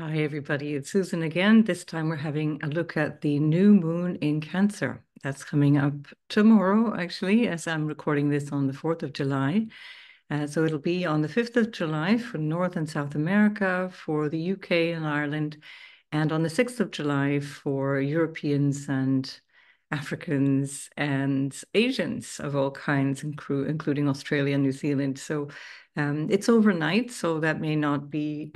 Hi, everybody. It's Susan again. This time we're having a look at the new moon in Cancer. That's coming up tomorrow, actually, as I'm recording this on the 4th of July. So it'll be on the 5th of July for North and South America, for the UK and Ireland, and on the 6th of July for Europeans and Africans and Asians of all kinds, including Australia and New Zealand. So it's overnight, so that may not be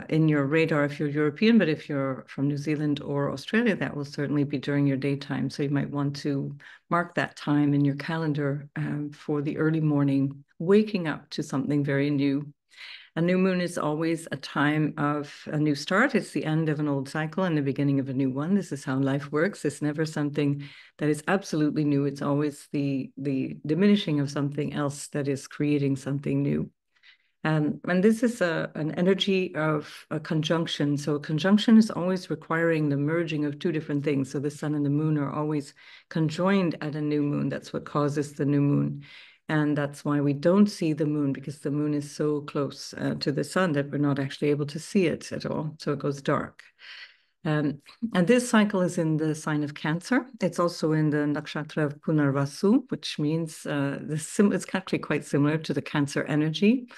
in your radar if you're European, but if you're from New Zealand or Australia, that will certainly be during your daytime. So you might want to mark that time in your calendar for the early morning, waking up to something very new. A new moon is always a time of a new start. It's the end of an old cycle and the beginning of a new one. This is how life works. It's never something that is absolutely new. It's always the diminishing of something else that is creating something new. And this is an energy of a conjunction. So a conjunction is always requiring the merging of two different things. So the sun and the moon are always conjoined at a new moon. That's what causes the new moon. And that's why we don't see the moon, because the moon is so close to the sun that we're not actually able to see it at all. So it goes dark. And this cycle is in the sign of Cancer. It's also in the nakshatra of Punarvasu, which means it's actually quite similar to the Cancer energy,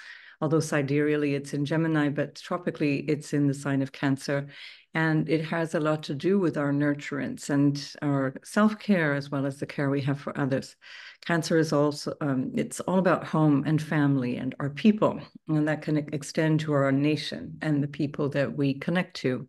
although sidereally it's in Gemini, but tropically it's in the sign of Cancer. And it has a lot to do with our nurturance and our self-care, as well as the care we have for others. Cancer is also, it's all about home and family and our people, and that can extend to our nation and the people that we connect to.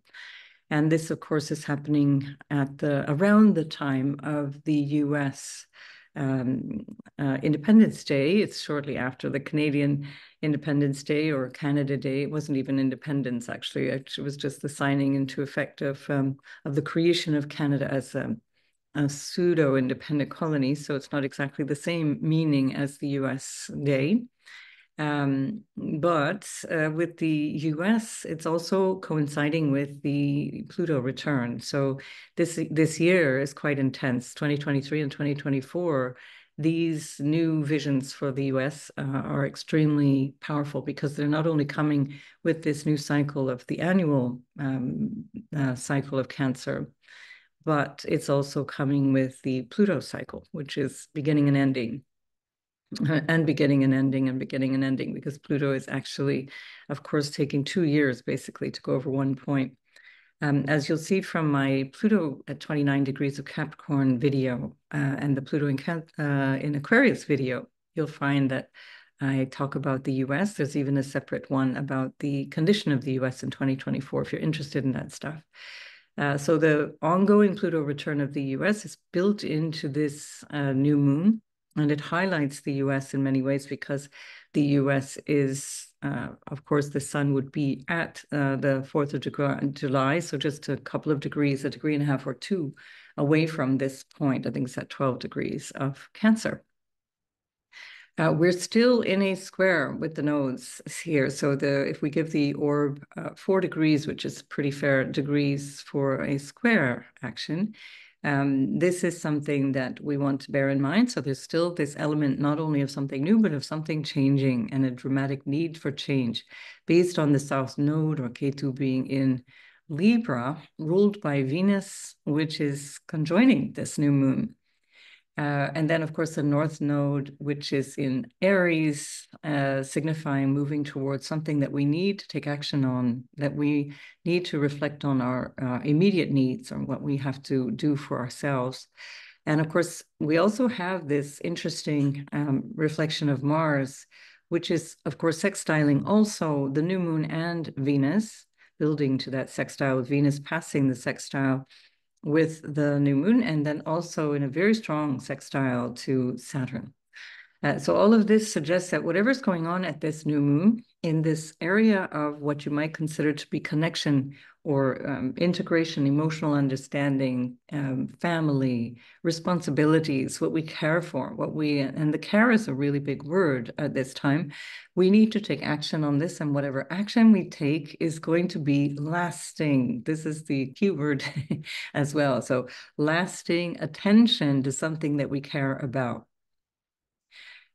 And this, of course, is happening at around the time of the US Independence Day. It's shortly after the Canadian Independence Day, or Canada Day. It wasn't even independence, actually. It was just the signing into effect of the creation of Canada as a pseudo-independent colony. So it's not exactly the same meaning as the US Day. But with the US, it's also coinciding with the Pluto return. So this year is quite intense. 2023 and 2024, these new visions for the US are extremely powerful, because they're not only coming with this new cycle of the annual cycle of Cancer, but it's also coming with the Pluto cycle, which is beginning and ending. And beginning and ending and beginning and ending, because Pluto is actually, of course, taking 2 years basically to go over 1 point. As you'll see from my Pluto at 29 degrees of Capricorn video and the Pluto in Aquarius video, you'll find that I talk about the US. There's even a separate one about the condition of the US in 2024, if you're interested in that stuff. So the ongoing Pluto return of the US is built into this new moon. And it highlights the US in many ways, because the US is, of course, the sun would be at the 4th of July, so just a couple of degrees, a degree and a half or two away from this point. I think it's at 12 degrees of Cancer. We're still in a square with the nodes here. So if we give the orb 4 degrees, which is pretty fair degrees for a square action, this is something that we want to bear in mind. So there's still this element not only of something new, but of something changing, and a dramatic need for change based on the South Node, or Ketu, being in Libra, ruled by Venus, which is conjoining this new moon. And then, of course, the North Node, which is in Aries, signifying moving towards something that we need to take action on, that we need to reflect on our immediate needs, or what we have to do for ourselves. And of course, we also have this interesting reflection of Mars, which is, of course, sextiling also the new moon and Venus, building to that sextile with Venus passing the sextile with the new moon, and then also in a very strong sextile to Saturn. So all of this suggests that whatever's going on at this new moon in this area of what you might consider to be connection or integration, emotional understanding, family, responsibilities, what we care for, and the care is a really big word at this time. We need to take action on this, and whatever action we take is going to be lasting. This is the key word as well. So lasting attention to something that we care about.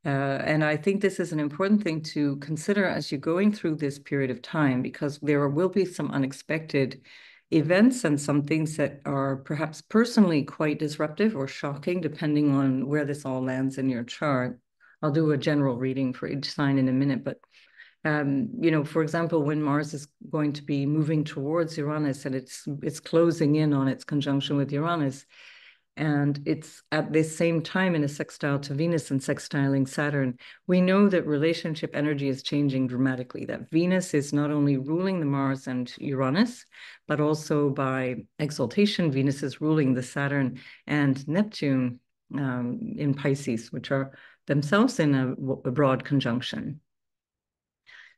And I think this is an important thing to consider as you're going through this period of time, because there will be some unexpected events and some things that are perhaps personally quite disruptive or shocking, depending on where this all lands in your chart. I'll do a general reading for each sign in a minute, but for example, when Mars is going to be moving towards Uranus and it's closing in on its conjunction with Uranus, and it's at this same time in a sextile to Venus and sextiling Saturn, we know that relationship energy is changing dramatically, that Venus is not only ruling the Mars and Uranus, but also by exaltation, Venus is ruling the Saturn and Neptune in Pisces, which are themselves in a broad conjunction.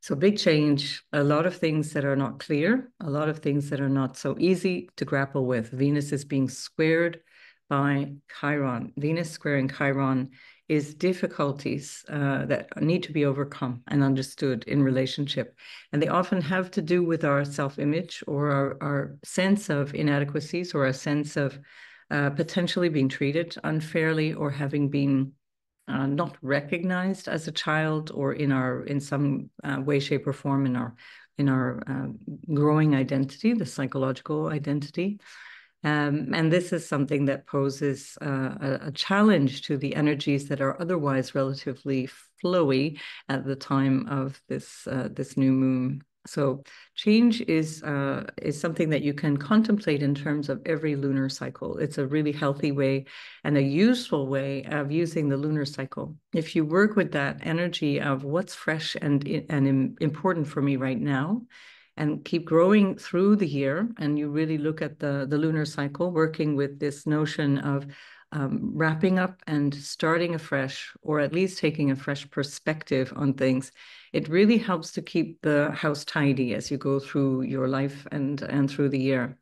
So big change, a lot of things that are not clear, a lot of things that are not so easy to grapple with. Venus is being squared by Chiron. Venus squaring Chiron is difficulties that need to be overcome and understood in relationship. And they often have to do with our self-image or our sense of inadequacies or a sense of potentially being treated unfairly or having been not recognized as a child or in some way, shape, or form in our growing identity, the psychological identity. And this is something that poses a challenge to the energies that are otherwise relatively flowy at the time of this new moon. So change is something that you can contemplate in terms of every lunar cycle. It's a really healthy way and a useful way of using the lunar cycle. If you work with that energy of what's fresh and important for me right now, and keep growing through the year, and you really look at the lunar cycle, working with this notion of wrapping up and starting afresh, or at least taking a fresh perspective on things, it really helps to keep the house tidy as you go through your life and through the year.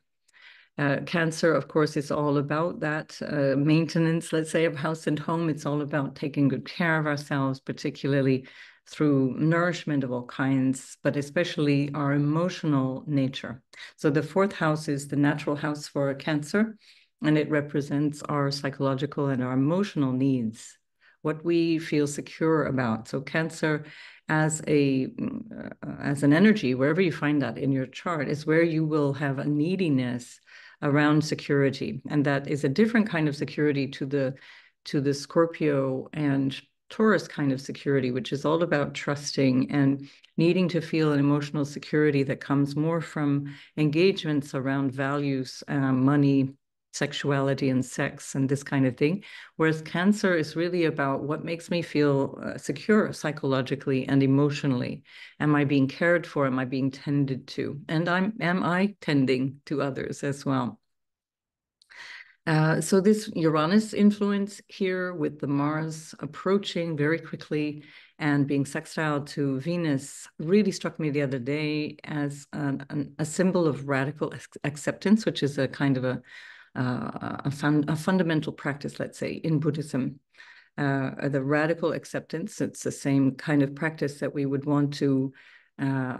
Cancer, of course, is all about that maintenance, let's say, of house and home. It's all about taking good care of ourselves, particularly through nourishment of all kinds, but especially our emotional nature. So the fourth house is the natural house for Cancer, and it represents our psychological and our emotional needs, what we feel secure about. So Cancer as an energy, wherever you find that in your chart, is where you will have a neediness around security. And that is a different kind of security to the Scorpio and Taurus kind of security, which is all about trusting and needing to feel an emotional security that comes more from engagements around values, money, sexuality, and sex, and this kind of thing. Whereas Cancer is really about what makes me feel secure psychologically and emotionally. Am I being cared for? Am I being tended to? And am I tending to others as well? So this Uranus influence here with the Mars approaching very quickly and being sextile to Venus really struck me the other day as a symbol of radical acceptance, which is a kind of a fundamental practice, let's say, in Buddhism. The radical acceptance, it's the same kind of practice that we would want to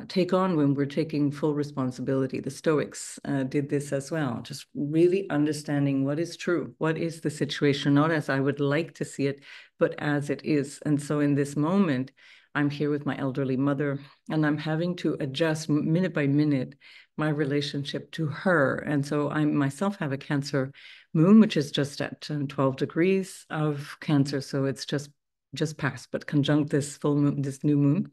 take on when we're taking full responsibility. The Stoics did this as well, just really understanding what is true, what is the situation, not as I would like to see it, but as it is. And so in this moment, I'm here with my elderly mother, and I'm having to adjust minute by minute my relationship to her. And so I myself have a Cancer moon, which is just at 12 degrees of Cancer. So it's just passed, but conjunct this full moon, this new moon.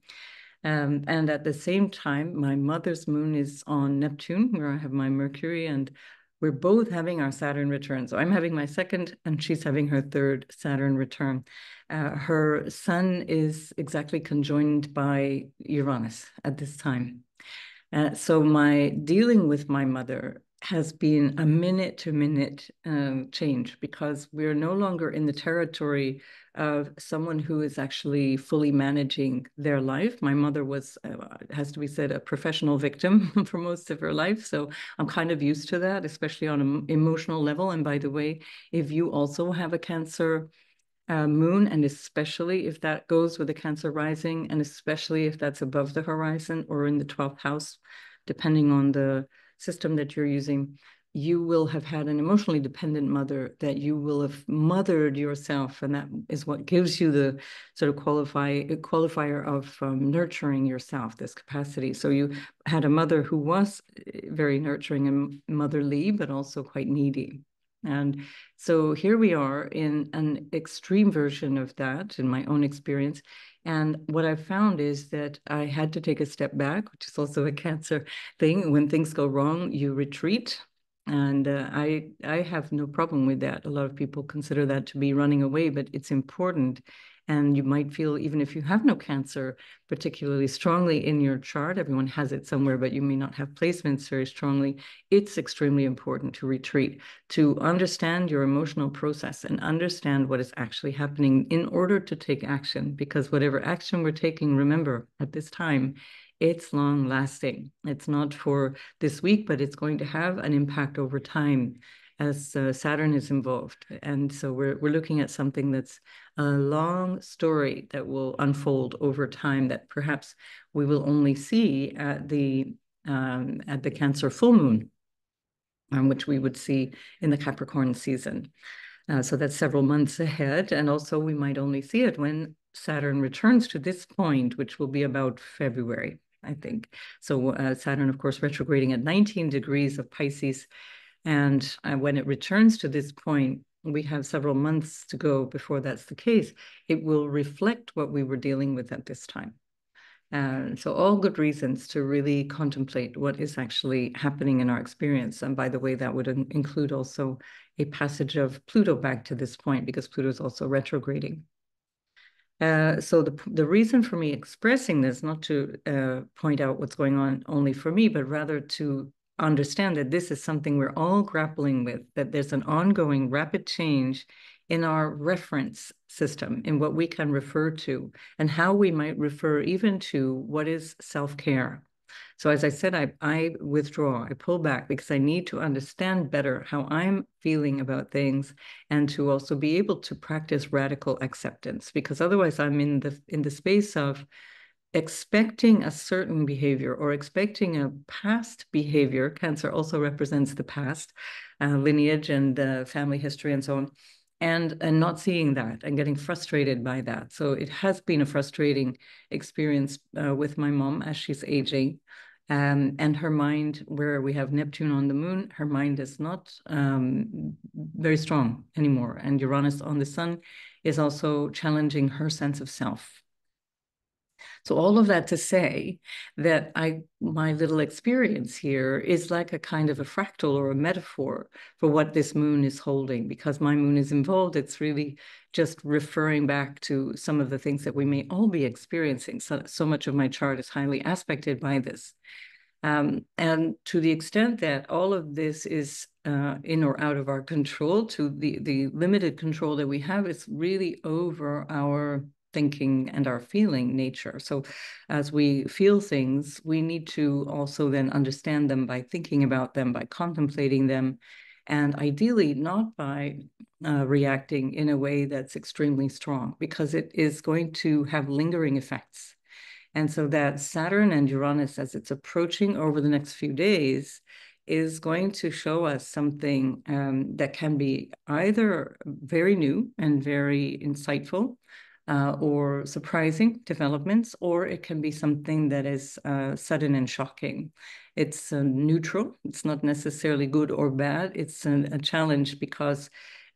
And at the same time, my mother's moon is on Neptune, where I have my Mercury, and we're both having our Saturn return. So I'm having my second, and she's having her third Saturn return. Her sun is exactly conjoined by Uranus at this time. So my dealing with my mother has been a minute-to-minute change, because we're no longer in the territory of someone who is actually fully managing their life. My mother was, has to be said, a professional victim for most of her life. So I'm kind of used to that, especially on an emotional level. And by the way, if you also have a Cancer moon, and especially if that goes with a Cancer rising, and especially if that's above the horizon or in the 12th house, depending on the system that you're using, you will have had an emotionally dependent mother, that you will have mothered yourself, and that is what gives you the sort of qualifier of nurturing yourself, this capacity. So you had a mother who was very nurturing and motherly, but also quite needy. And so here we are in an extreme version of that in my own experience. And what I've found is that I had to take a step back, which is also a Cancer thing. When things go wrong, you retreat. And I have no problem with that. A lot of people consider that to be running away, but it's important. And you might feel, even if you have no Cancer particularly strongly in your chart, everyone has it somewhere, but you may not have placements very strongly. It's extremely important to retreat, to understand your emotional process and understand what is actually happening in order to take action. Because whatever action we're taking, remember, at this time, it's long lasting. It's not for this week, but it's going to have an impact over time as Saturn is involved. And so we're looking at something that's a long story that will unfold over time, that perhaps we will only see at the Cancer full moon, which we would see in the Capricorn season. So that's several months ahead. And also we might only see it when Saturn returns to this point, which will be about February, I think. So Saturn, of course, retrograding at 19 degrees of Pisces. And when it returns to this point, we have several months to go before that's the case. It will reflect what we were dealing with at this time. So all good reasons to really contemplate what is actually happening in our experience. And by the way, that would include also a passage of Pluto back to this point, because Pluto is also retrograding. So the reason for me expressing this, not to point out what's going on only for me, but rather to understand that this is something we're all grappling with, that there's an ongoing rapid change in our reference system, in what we can refer to, and how we might refer even to what is self-care. So as I said, I withdraw, I pull back, because I need to understand better how I'm feeling about things, and to also be able to practice radical acceptance, because otherwise I'm in the space of expecting a certain behavior or expecting a past behavior. Cancer also represents the past, lineage and family history and so on, and not seeing that and getting frustrated by that. So it has been a frustrating experience with my mom as she's aging. And her mind, where we have Neptune on the moon, her mind is not very strong anymore. And Uranus on the sun is also challenging her sense of self. So all of that to say that my little experience here is like a kind of a fractal or a metaphor for what this moon is holding. Because my moon is involved, it's really just referring back to some of the things that we may all be experiencing. So much of my chart is highly aspected by this. And to the extent that all of this is in or out of our control, to the limited control that we have, is really over our thinking and our feeling nature. So as we feel things, we need to also then understand them by thinking about them, by contemplating them, and ideally not by reacting in a way that's extremely strong, because it is going to have lingering effects. And so that Saturn and Uranus, as it's approaching over the next few days, is going to show us something that can be either very new and very insightful, or surprising developments, or it can be something that is sudden and shocking. It's neutral. It's not necessarily good or bad. It's a challenge because,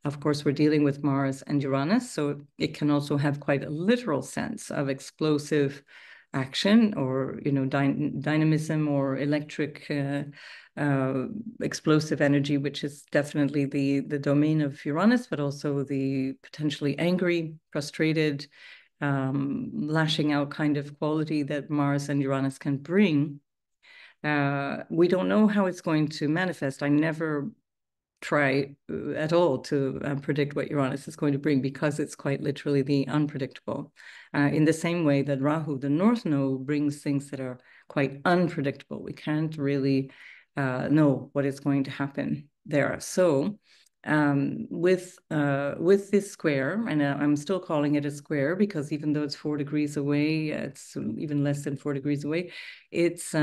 of course, we're dealing with Mars and Uranus, so it can also have quite a literal sense of explosive action, or dynamism, or electric explosive energy, which is definitely the domain of Uranus, but also the potentially angry, frustrated, lashing out kind of quality that Mars and Uranus can bring. We don't know how it's going to manifest. I never try at all to predict what Uranus is going to bring, because it's quite literally the unpredictable. In the same way that Rahu, the North Node, brings things that are quite unpredictable. We can't really know what is going to happen there. So with this square, and I'm still calling it a square, because even though it's 4 degrees away, it's even less than 4 degrees away, it's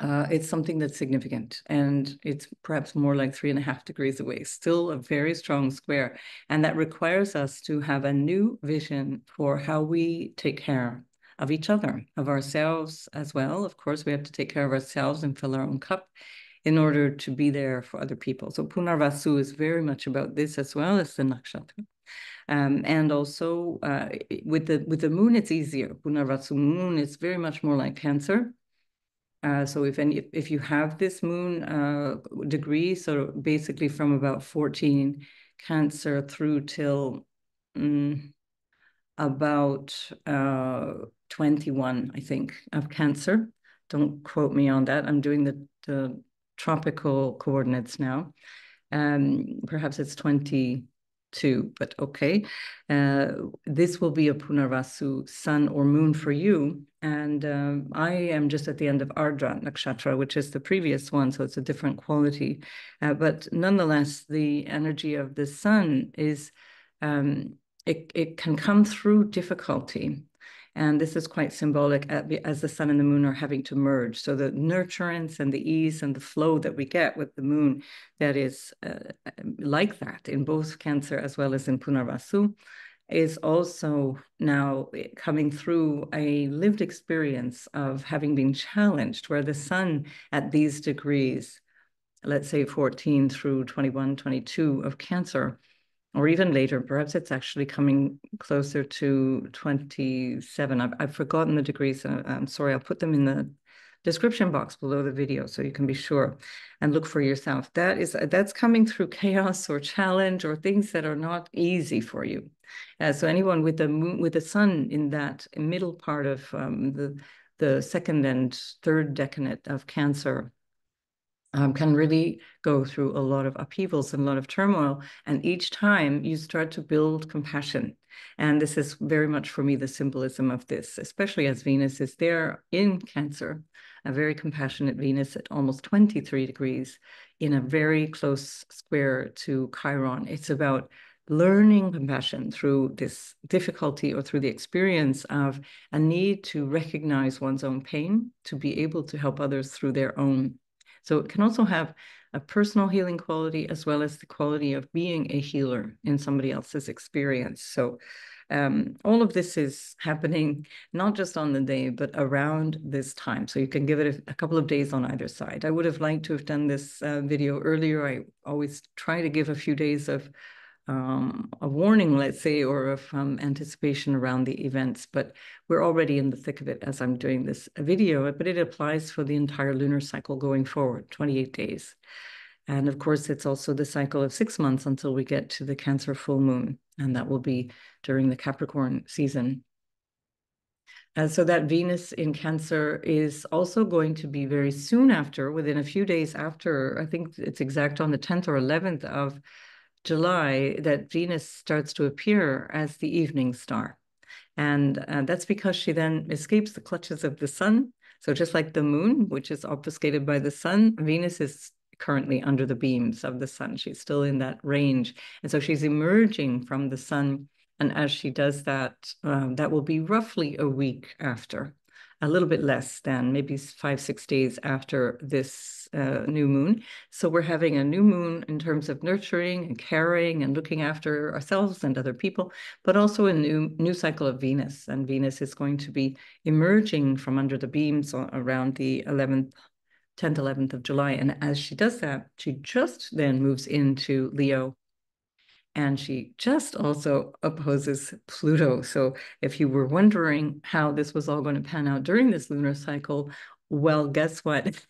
it's something that's significant, and it's perhaps more like 3.5 degrees away, still a very strong square. And that requires us to have a new vision for how we take care of each other, of ourselves as well. Of course, we have to take care of ourselves and fill our own cup in order to be there for other people. So Punarvasu is very much about this as well as the nakshatra. And also with the moon, it's easier. Punarvasu moon is very much more like Cancer. So if you have this moon degree, so basically from about 14 Cancer through till about 21, I think, of Cancer. Don't quote me on that. I'm doing the tropical coordinates now. Perhaps it's 22, but okay. This will be a Punarvasu sun or moon for you. And I am just at the end of Ardra Nakshatra, which is the previous one, so it's a different quality. But nonetheless, the energy of the sun is, it can come through difficulty. And this is quite symbolic as the sun and the moon are having to merge. So the nurturance and the ease and the flow that we get with the moon, that is like that in both Cancer as well as in Punarvasu, is also now coming through a lived experience of having been challenged, where the sun at these degrees, let's say 14 through 21, 22 of Cancer, or even later, perhaps it's actually coming closer to 27. I've forgotten the degrees, and I'm sorry, I'll put them in the description box below the video so you can be sure and look for yourself. That's coming through chaos or challenge or things that are not easy for you. So anyone with the moon, with the sun in that middle part of the second and third decanate of Cancer, can really go through a lot of upheavals and a lot of turmoil. And each time you start to build compassion. And this is very much for me the symbolism of this, especially as Venus is there in Cancer, a very compassionate Venus at almost 23 degrees in a very close square to Chiron. It's about learning compassion through this difficulty or through the experience of a need to recognize one's own pain, to be able to help others through their own. So it can also have a personal healing quality as well as the quality of being a healer in somebody else's experience. So all of this is happening not just on the day, but around this time. So you can give it a couple of days on either side. I would have liked to have done this video earlier. I always try to give a few days of a warning, let's say, or of anticipation around the events, but we're already in the thick of it as I'm doing this video, but it applies for the entire lunar cycle going forward, 28 days. And of course, it's also the cycle of 6 months until we get to the Cancer full moon, and that will be during the Capricorn season. So that Venus in Cancer is also going to be very soon after, within a few days after, I think it's exact on the 10th or 11th of July, that Venus starts to appear as the evening star. And that's because she then escapes the clutches of the sun. So just like the moon, which is obfuscated by the sun, Venus is currently under the beams of the sun. She's still in that range. And so she's emerging from the sun. And as she does that, that will be roughly a week after, a little bit less than maybe 5-6 days after this new moon. So we're having a new moon in terms of nurturing and caring and looking after ourselves and other people, but also a new cycle of Venus. And Venus is going to be emerging from under the beams around the 10th, 11th of July. And as she does that, she just then moves into Leo. And she just also opposes Pluto. So if you were wondering how this was all going to pan out during this lunar cycle, well, guess what?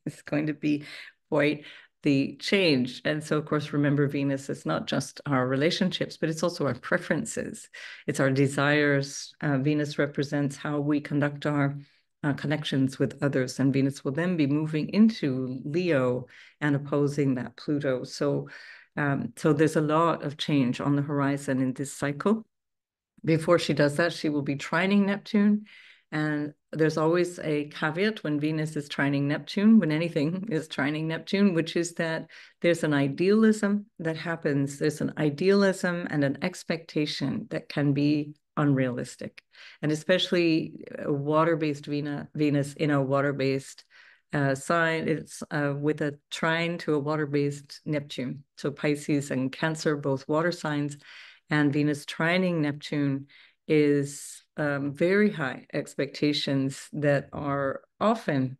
It's going to be quite the change. And so, of course, remember, Venus is not just our relationships, but it's also our preferences. It's our desires. Venus represents how we conduct our connections with others. And Venus will then be moving into Leo and opposing that Pluto. So there's a lot of change on the horizon in this cycle. Before she does that, she will be trining Neptune. And there's always a caveat when Venus is trining Neptune, when anything is trining Neptune, which is that there's an idealism that happens. There's an idealism and an expectation that can be unrealistic. And especially a water-based Venus in a water-based sign. It's with a trine to a water-based Neptune. So Pisces and Cancer, both water signs, and Venus trining Neptune is very high expectations that are often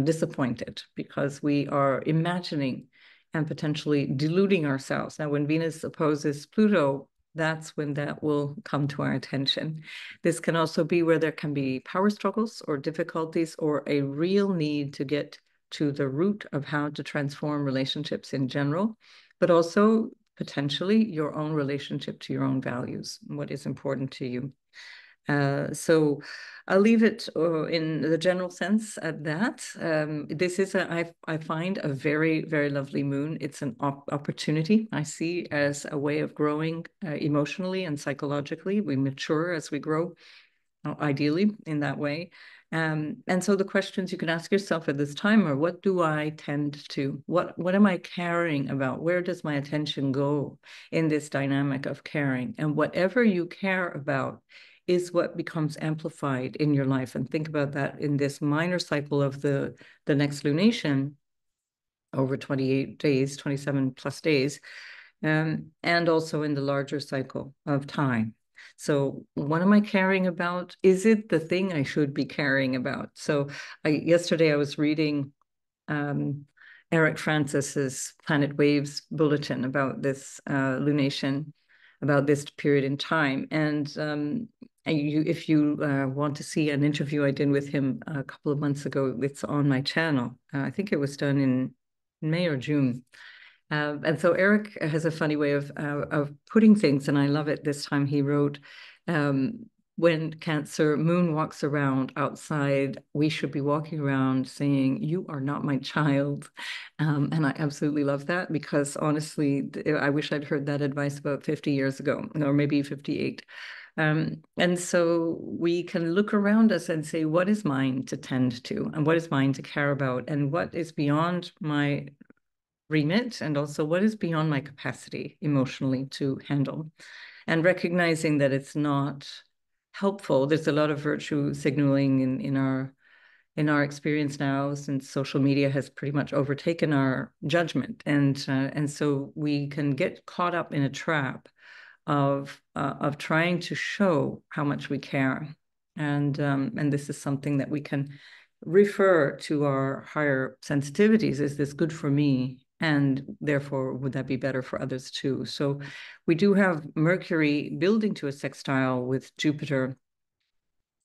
disappointed because we are imagining and potentially deluding ourselves. Now, when Venus opposes Pluto, that's when that will come to our attention. This can also be where there can be power struggles or difficulties or a real need to get to the root of how to transform relationships in general, but also potentially your own relationship to your own values, what is important to you. So I'll leave it in the general sense at that. This is, I find, a very, very lovely moon. It's an opportunity I see as a way of growing emotionally and psychologically. We mature as we grow, ideally in that way. And so the questions you can ask yourself at this time are, what do I tend to? What am I caring about? Where does my attention go in this dynamic of caring? And whatever you care about is what becomes amplified in your life. And think about that in this minor cycle of the next lunation over 28 days, 27 plus days, and also in the larger cycle of time. So what am I caring about? Is it the thing I should be caring about? So yesterday I was reading Eric Francis's Planet Waves bulletin about this lunation, about this period in time. And if you want to see an interview I did with him a couple of months ago, it's on my channel. I think it was done in May or June. And so Eric has a funny way of putting things, and I love it. This time he wrote, when Cancer moon walks around outside, we should be walking around saying, you are not my child. And I absolutely love that, because honestly, I wish I'd heard that advice about 50 years ago, or maybe 58. And so we can look around us and say, what is mine to tend to, and what is mine to care about, and what is beyond my remit, and also what is beyond my capacity emotionally to handle, and recognizing that it's not helpful. There's a lot of virtue signaling in our experience now, since social media has pretty much overtaken our judgment, and so we can get caught up in a trap of trying to show how much we care, and this is something that we can refer to our higher sensitivities. Is this good for me? And therefore, would that be better for others too? So we do have Mercury building to a sextile with Jupiter.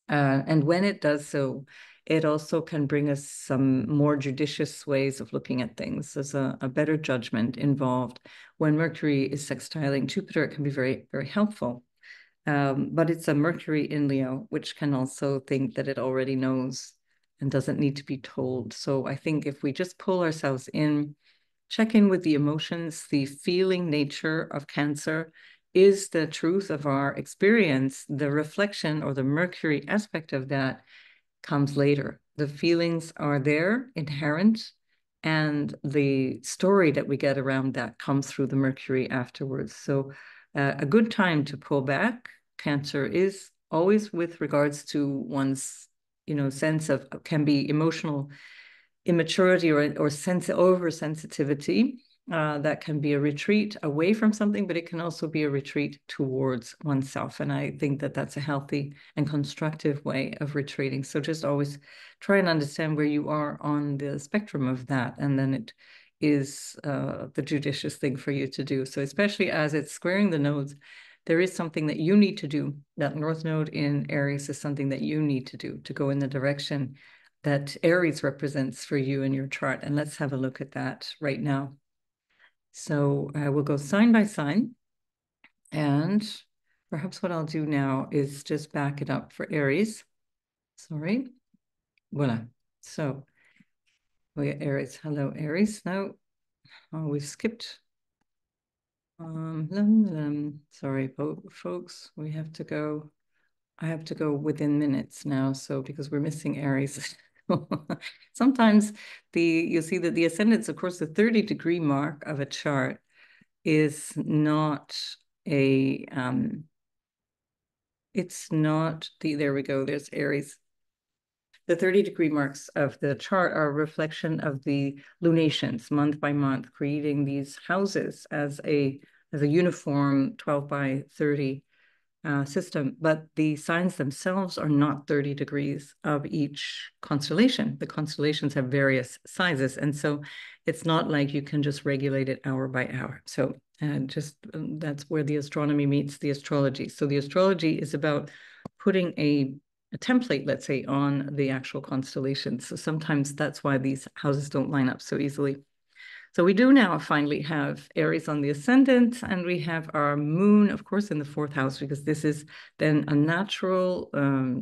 And when it does so, it also can bring us some more judicious ways of looking at things. There's a better judgment involved. When Mercury is sextiling Jupiter, it can be very, very helpful. But it's a Mercury in Leo, which can also think that it already knows and doesn't need to be told. So I think if we just pull ourselves in, check in with the emotions, the feeling nature of Cancer is the truth of our experience. The reflection or the Mercury aspect of that comes later. The feelings are there, inherent, and the story that we get around that comes through the Mercury afterwards. So a good time to pull back, Cancer, is always with regards to one's, sense of, can be emotional immaturity or oversensitivity. That can be a retreat away from something, but it can also be a retreat towards oneself. And I think that that's a healthy and constructive way of retreating. So just always try and understand where you are on the spectrum of that. And then it is the judicious thing for you to do. So especially as it's squaring the nodes, there is something that you need to do. That North Node in Aries is something that you need to do to go in the direction that Aries represents for you in your chart. And let's have a look at that right now. So we'll go sign by sign. And perhaps what I'll do now is just back it up for Aries. Sorry. Voila. So we got Aries. Hello, Aries. Now, we've skipped. Sorry, folks. We have to go. I have to go within minutes now. So because we're missing Aries. Sometimes you'll see that the ascendants, of course, the 30-degree mark of a chart is not it's not there we go, there's Aries. The 30-degree marks of the chart are a reflection of the lunations, month by month, creating these houses as a uniform 12 by 30 system. But the signs themselves are not 30 degrees of each constellation. The constellations have various sizes, and so it's not like you can just regulate it hour by hour. So that's where the astronomy meets the astrology. So the astrology is about putting a template, let's say, on the actual constellations. So sometimes that's why these houses don't line up so easily. So we do now finally have Aries on the ascendant, and we have our moon, of course, in the fourth house, because this is then a natural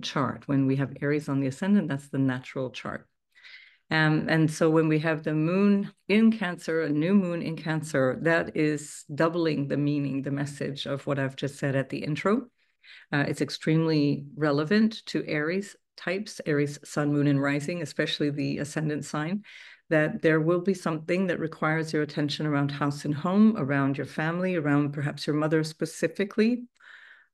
chart. When we have Aries on the ascendant, that's the natural chart. And so when we have the moon in Cancer, a new moon in Cancer, that is doubling the meaning, the message of what I've just said at the intro. It's extremely relevant to Aries types, Aries sun, moon, and rising, especially the ascendant sign, that there will be something that requires your attention around house and home, around your family, around perhaps your mother specifically.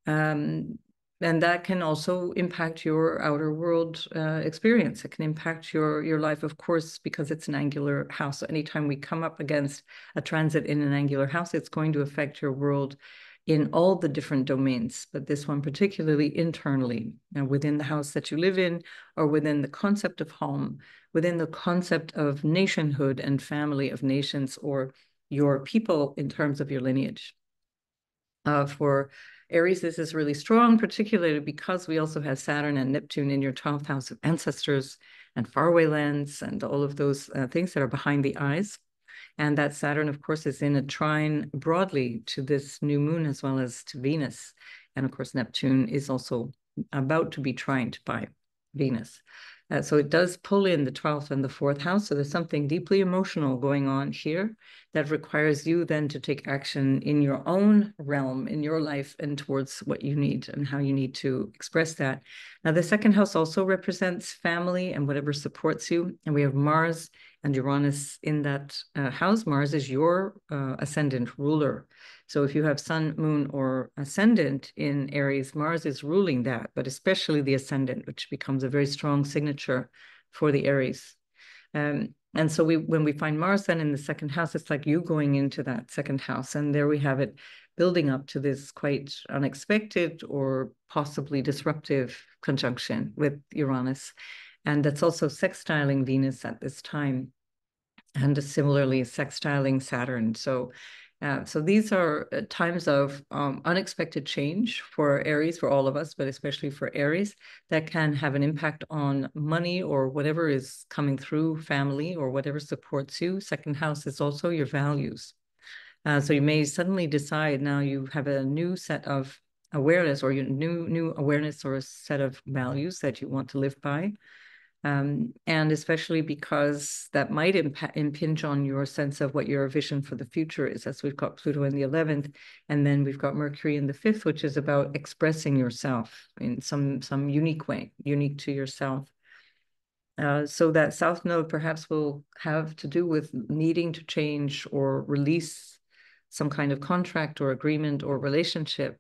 And that can also impact your outer world experience. It can impact your life, of course, because it's an angular house. So anytime we come up against a transit in an angular house, it's going to affect your world in all the different domains, but this one particularly internally, within the house that you live in, or within the concept of home, within the concept of nationhood and family of nations, or your people in terms of your lineage. For Aries, this is really strong, particularly because we also have Saturn and Neptune in your 12th house of ancestors and faraway lands and all of those things that are behind the eyes. And that Saturn, of course, is in a trine broadly to this new moon as well as to Venus. And of course, Neptune is also about to be trined by Venus. So it does pull in the 12th and the 4th house. So there's something deeply emotional going on here that requires you then to take action in your own realm, in your life, and towards what you need and how you need to express that. Now, the second house also represents family and whatever supports you. And we have Mars and Uranus in that house. Mars is your ascendant ruler. So if you have sun, moon, or ascendant in Aries, Mars is ruling that, but especially the ascendant, which becomes a very strong signature for the Aries. And so when we find Mars then in the second house, it's like you going into that second house. And there we have it building up to this quite unexpected or possibly disruptive conjunction with Uranus. And that's also sextiling Venus at this time, and similarly sextiling Saturn. So these are times of unexpected change for Aries, for all of us, but especially for Aries, that can have an impact on money or whatever is coming through family or whatever supports you. Second house is also your values. So you may suddenly decide now you have a new set of awareness, or your new awareness or a set of values that you want to live by. And especially because that might impinge on your sense of what your vision for the future is, as we've got Pluto in the 11th, and then we've got Mercury in the 5th, which is about expressing yourself in some unique way, unique to yourself. So that South Node perhaps will have to do with needing to change or release some kind of contract or agreement or relationship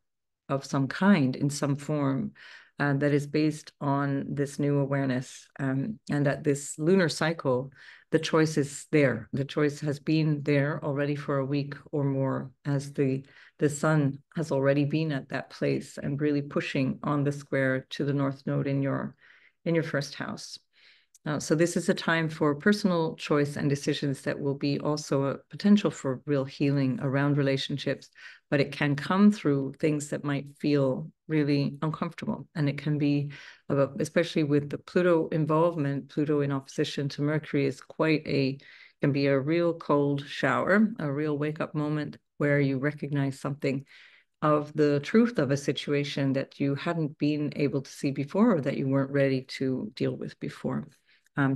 of some kind in some form. That is based on this new awareness, and that this lunar cycle, the choice is there. The choice has been there already for a week or more, as the sun has already been at that place and really pushing on the square to the North Node in your first house. So this is a time for personal choice and decisions that will be also a potential for real healing around relationships, but it can come through things that might feel really uncomfortable. And it can be, especially with the Pluto involvement, Pluto in opposition to Mercury is can be a real cold shower, a real wake-up moment where you recognize something of the truth of a situation that you hadn't been able to see before, or that you weren't ready to deal with before.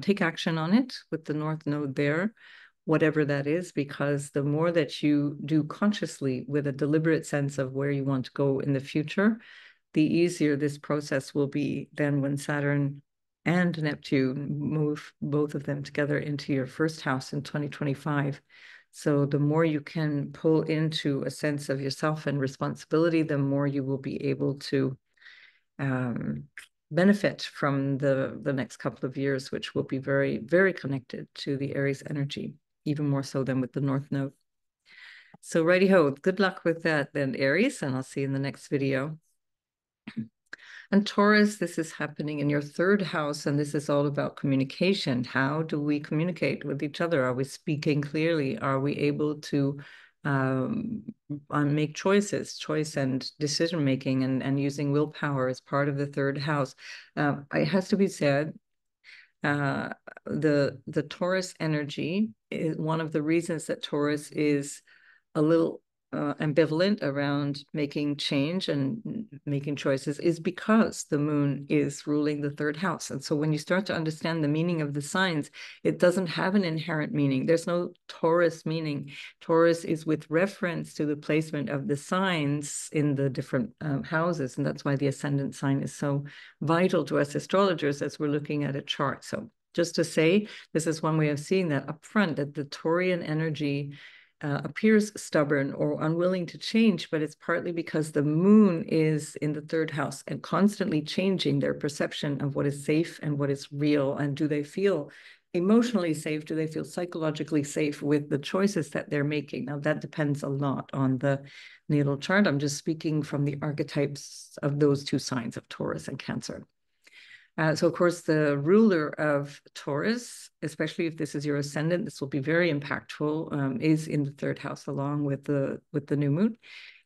Take action on it with the North Node there, whatever that is, because the more that you do consciously with a deliberate sense of where you want to go in the future, the easier this process will be then when Saturn and Neptune move both of them together into your first house in 2025. So the more you can pull into a sense of yourself and responsibility, the more you will be able to benefit from the next couple of years, which will be very, very connected to the Aries energy, even more so than with the North Node. So righty ho, good luck with that then, Aries, and I'll see you in the next video. And Taurus, this is happening in your third house, and this is all about communication. How do we communicate with each other? Are we speaking clearly? Are we able to make choice and decision making, and using willpower as part of the third house? It has to be said, the Taurus energy is one of the reasons that Taurus is a little ambivalent around making change and making choices is because the moon is ruling the third house. And so when you start to understand the meaning of the signs, it doesn't have an inherent meaning. There's no Taurus meaning. Taurus is with reference to the placement of the signs in the different houses. And that's why the ascendant sign is so vital to us astrologers as we're looking at a chart. So just to say, this is one way of seeing that up front, that the Taurian energy appears stubborn or unwilling to change, but it's partly because the moon is in the third house and constantly changing their perception of what is safe and what is real. And do they feel emotionally safe? Do they feel psychologically safe with the choices that they're making? Now, that depends a lot on the natal chart. I'm just speaking from the archetypes of those two signs of Taurus and Cancer. So, of course, the ruler of Taurus, especially if this is your ascendant, this will be very impactful, is in the third house along with the new moon.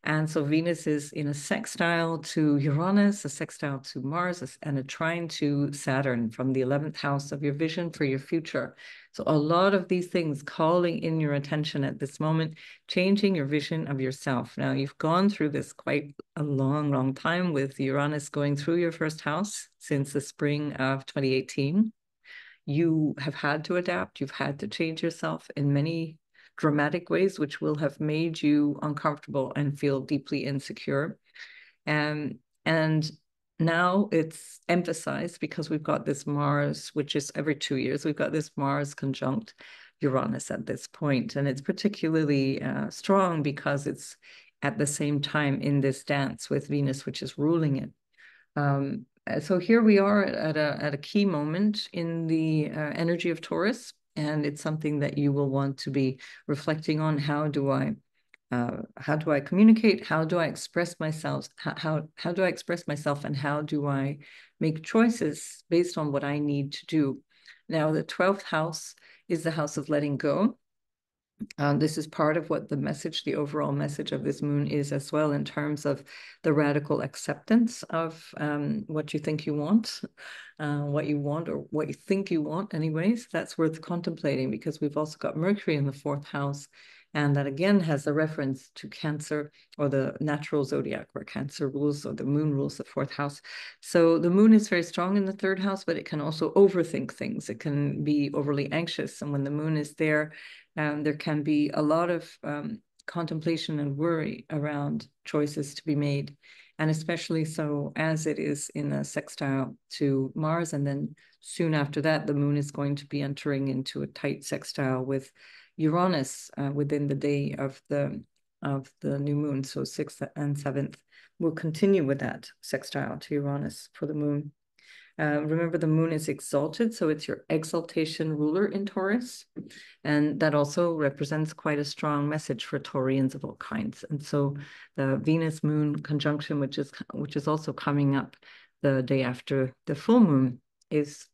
And so Venus is in a sextile to Uranus, a sextile to Mars, and a trine to Saturn from the 11th house of your vision for your future. So a lot of these things calling in your attention at this moment, changing your vision of yourself. Now, you've gone through this quite a long, long time with Uranus going through your first house since the spring of 2018. You have had to adapt. You've had to change yourself in many dramatic ways, which will have made you uncomfortable and feel deeply insecure. And now it's emphasized because we've got this Mars, which is every 2 years, we've got this Mars conjunct Uranus at this point. And it's particularly strong because it's at the same time in this dance with Venus, which is ruling it. So here we are at a key moment in the energy of Taurus, and it's something that you will want to be reflecting on. How do I communicate? How do I express myself? How do I express myself, and how do I make choices based on what I need to do? Now, the 12th house is the house of letting go. This is part of what the overall message of this moon is as well, in terms of the radical acceptance of what you think you want, what you want, or what you think you want anyways. That's worth contemplating, because we've also got Mercury in the 4th house, and that again has a reference to Cancer, or the natural zodiac, where Cancer rules, or the moon rules the 4th house. So the moon is very strong in the 3rd house, but it can also overthink things. It can be overly anxious. And when the moon is there can be a lot of contemplation and worry around choices to be made. And especially so as it is in a sextile to Mars. And then soon after that, the moon is going to be entering into a tight sextile with Uranus within the day of the new moon. So 6th and 7th will continue with that sextile to Uranus for the moon. Remember, the moon is exalted, so it's your exaltation ruler in Taurus. And that also represents quite a strong message for Taurians of all kinds. And so the Venus moon conjunction, which is also coming up the day after the full moon, is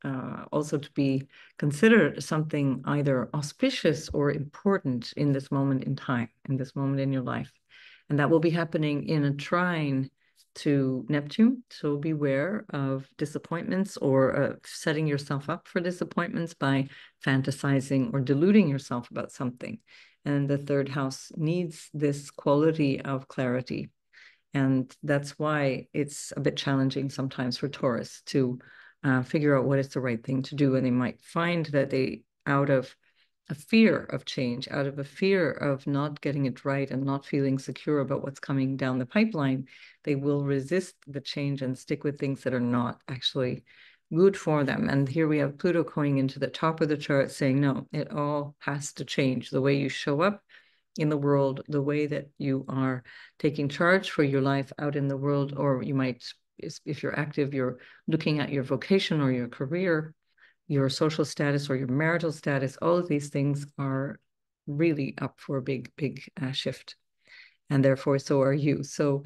also to be considered something either auspicious or important in this moment in time, in this moment in your life. And that will be happening in a trine to Neptune. So beware of disappointments, or setting yourself up for disappointments by fantasizing or deluding yourself about something. And the 3rd house needs this quality of clarity. And that's why it's a bit challenging sometimes for Taurus to figure out what is the right thing to do. And they might find that out of a fear of change, out of a fear of not getting it right and not feeling secure about what's coming down the pipeline, they will resist the change and stick with things that are not actually good for them. And here we have Pluto going into the top of the chart saying, no, it all has to change. The way you show up in the world, the way that you are taking charge for your life out in the world, or you might if you're active, you're looking at your vocation or your career, your social status or your marital status. All of these things are really up for a big shift, and therefore so are you. So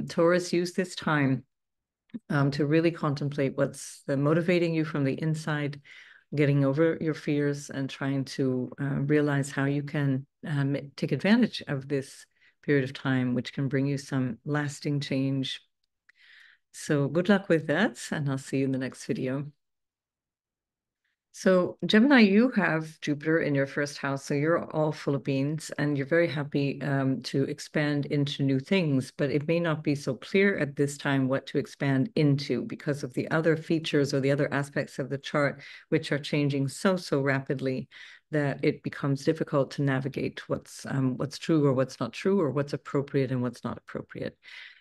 Taurus, use this time to really contemplate what's motivating you from the inside, getting over your fears, and trying to realize how you can take advantage of this period of time, which can bring you some lasting change. So good luck with that, and I'll see you in the next video. So Gemini, you have Jupiter in your first house, so you're all full of beans and you're very happy to expand into new things, but it may not be so clear at this time what to expand into because of the other features or the other aspects of the chart, which are changing so rapidly that it becomes difficult to navigate what's true or what's not true, or what's appropriate and what's not appropriate.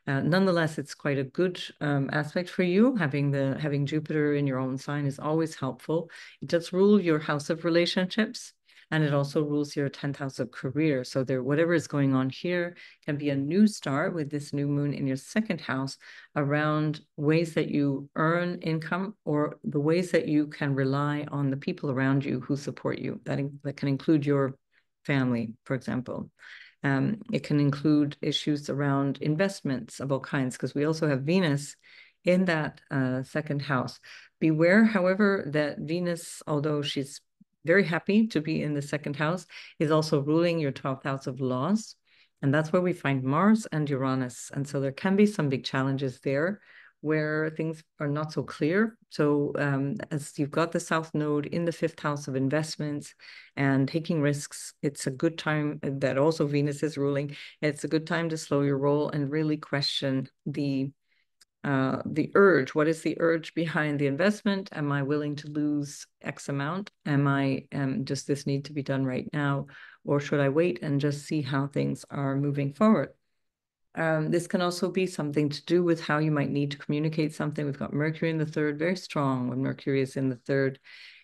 Nonetheless, it's quite a good aspect for you. Having Jupiter in your own sign is always helpful. It does rule your house of relationships, and it also rules your 10th house of career. So whatever is going on here can be a new start with this new moon in your second house around ways that you earn income, or the ways that you can rely on the people around you who support you. That can include your family, for example. It can include issues around investments of all kinds, because we also have Venus in that second house. Beware, however, that Venus, although she's very happy to be in the second house, is also ruling your 12th house of laws. And that's where we find Mars and Uranus. And so there can be some big challenges there where things are not so clear. So as you've got the South Node in the 5th house of investments and taking risks, it's a good time that also Venus is ruling. It's a good time to slow your roll and really question the urge. What is the urge behind the investment? Am I willing to lose X amount? Does this need to be done right now? Or should I wait and just see how things are moving forward? This can also be something to do with how you might need to communicate something. We've got Mercury in the third, very strong when Mercury is in the third.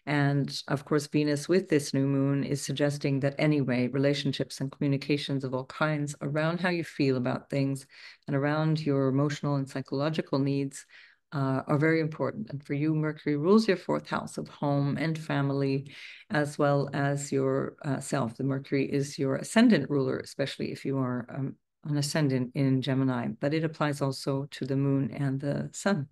And of course, Venus with this new moon is suggesting that anyway, relationships and communications of all kinds around how you feel about things and around your emotional and psychological needs are very important. And for you, Mercury rules your 4th house of home and family, as well as your self. The Mercury is your ascendant ruler, especially if you are an ascendant in Gemini, but it applies also to the moon and the sun.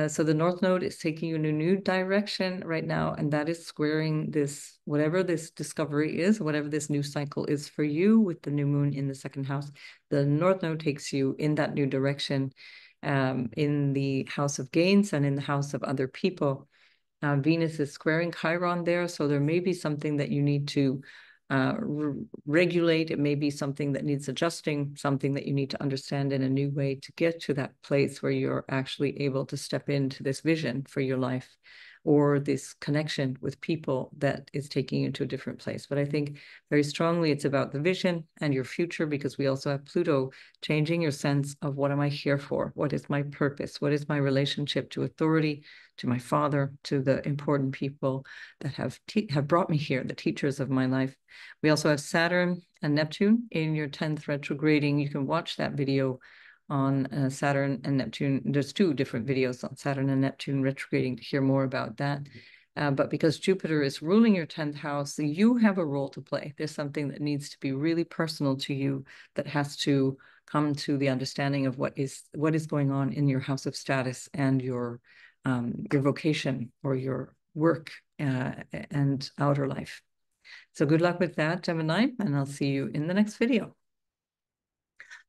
So the North Node is taking you in a new direction right now, and that is squaring this, whatever this discovery is, whatever this new cycle is for you with the new moon in the second house. The North Node takes you in that new direction in the house of gains and in the house of other people. Venus is squaring Chiron there, so there may be something that you need to regulate. It may be something that needs adjusting, something that you need to understand in a new way to get to that place where you're actually able to step into this vision for your life, or this connection with people that is taking you to a different place. But I think very strongly it's about the vision and your future, because we also have Pluto changing your sense of what am I here for? What is my purpose? What is my relationship to authority, to my father, to the important people that have brought me here, the teachers of my life. We also have Saturn and Neptune in your 10th retrograding. You can watch that video on Saturn and Neptune. There's 2 different videos on Saturn and Neptune retrograding to hear more about that. But because Jupiter is ruling your 10th house, you have a role to play. There's something that needs to be really personal to you that has to come to the understanding of what is going on in your house of status and your vocation or your work and outer life. So good luck with that, Gemini, and I'll see you in the next video.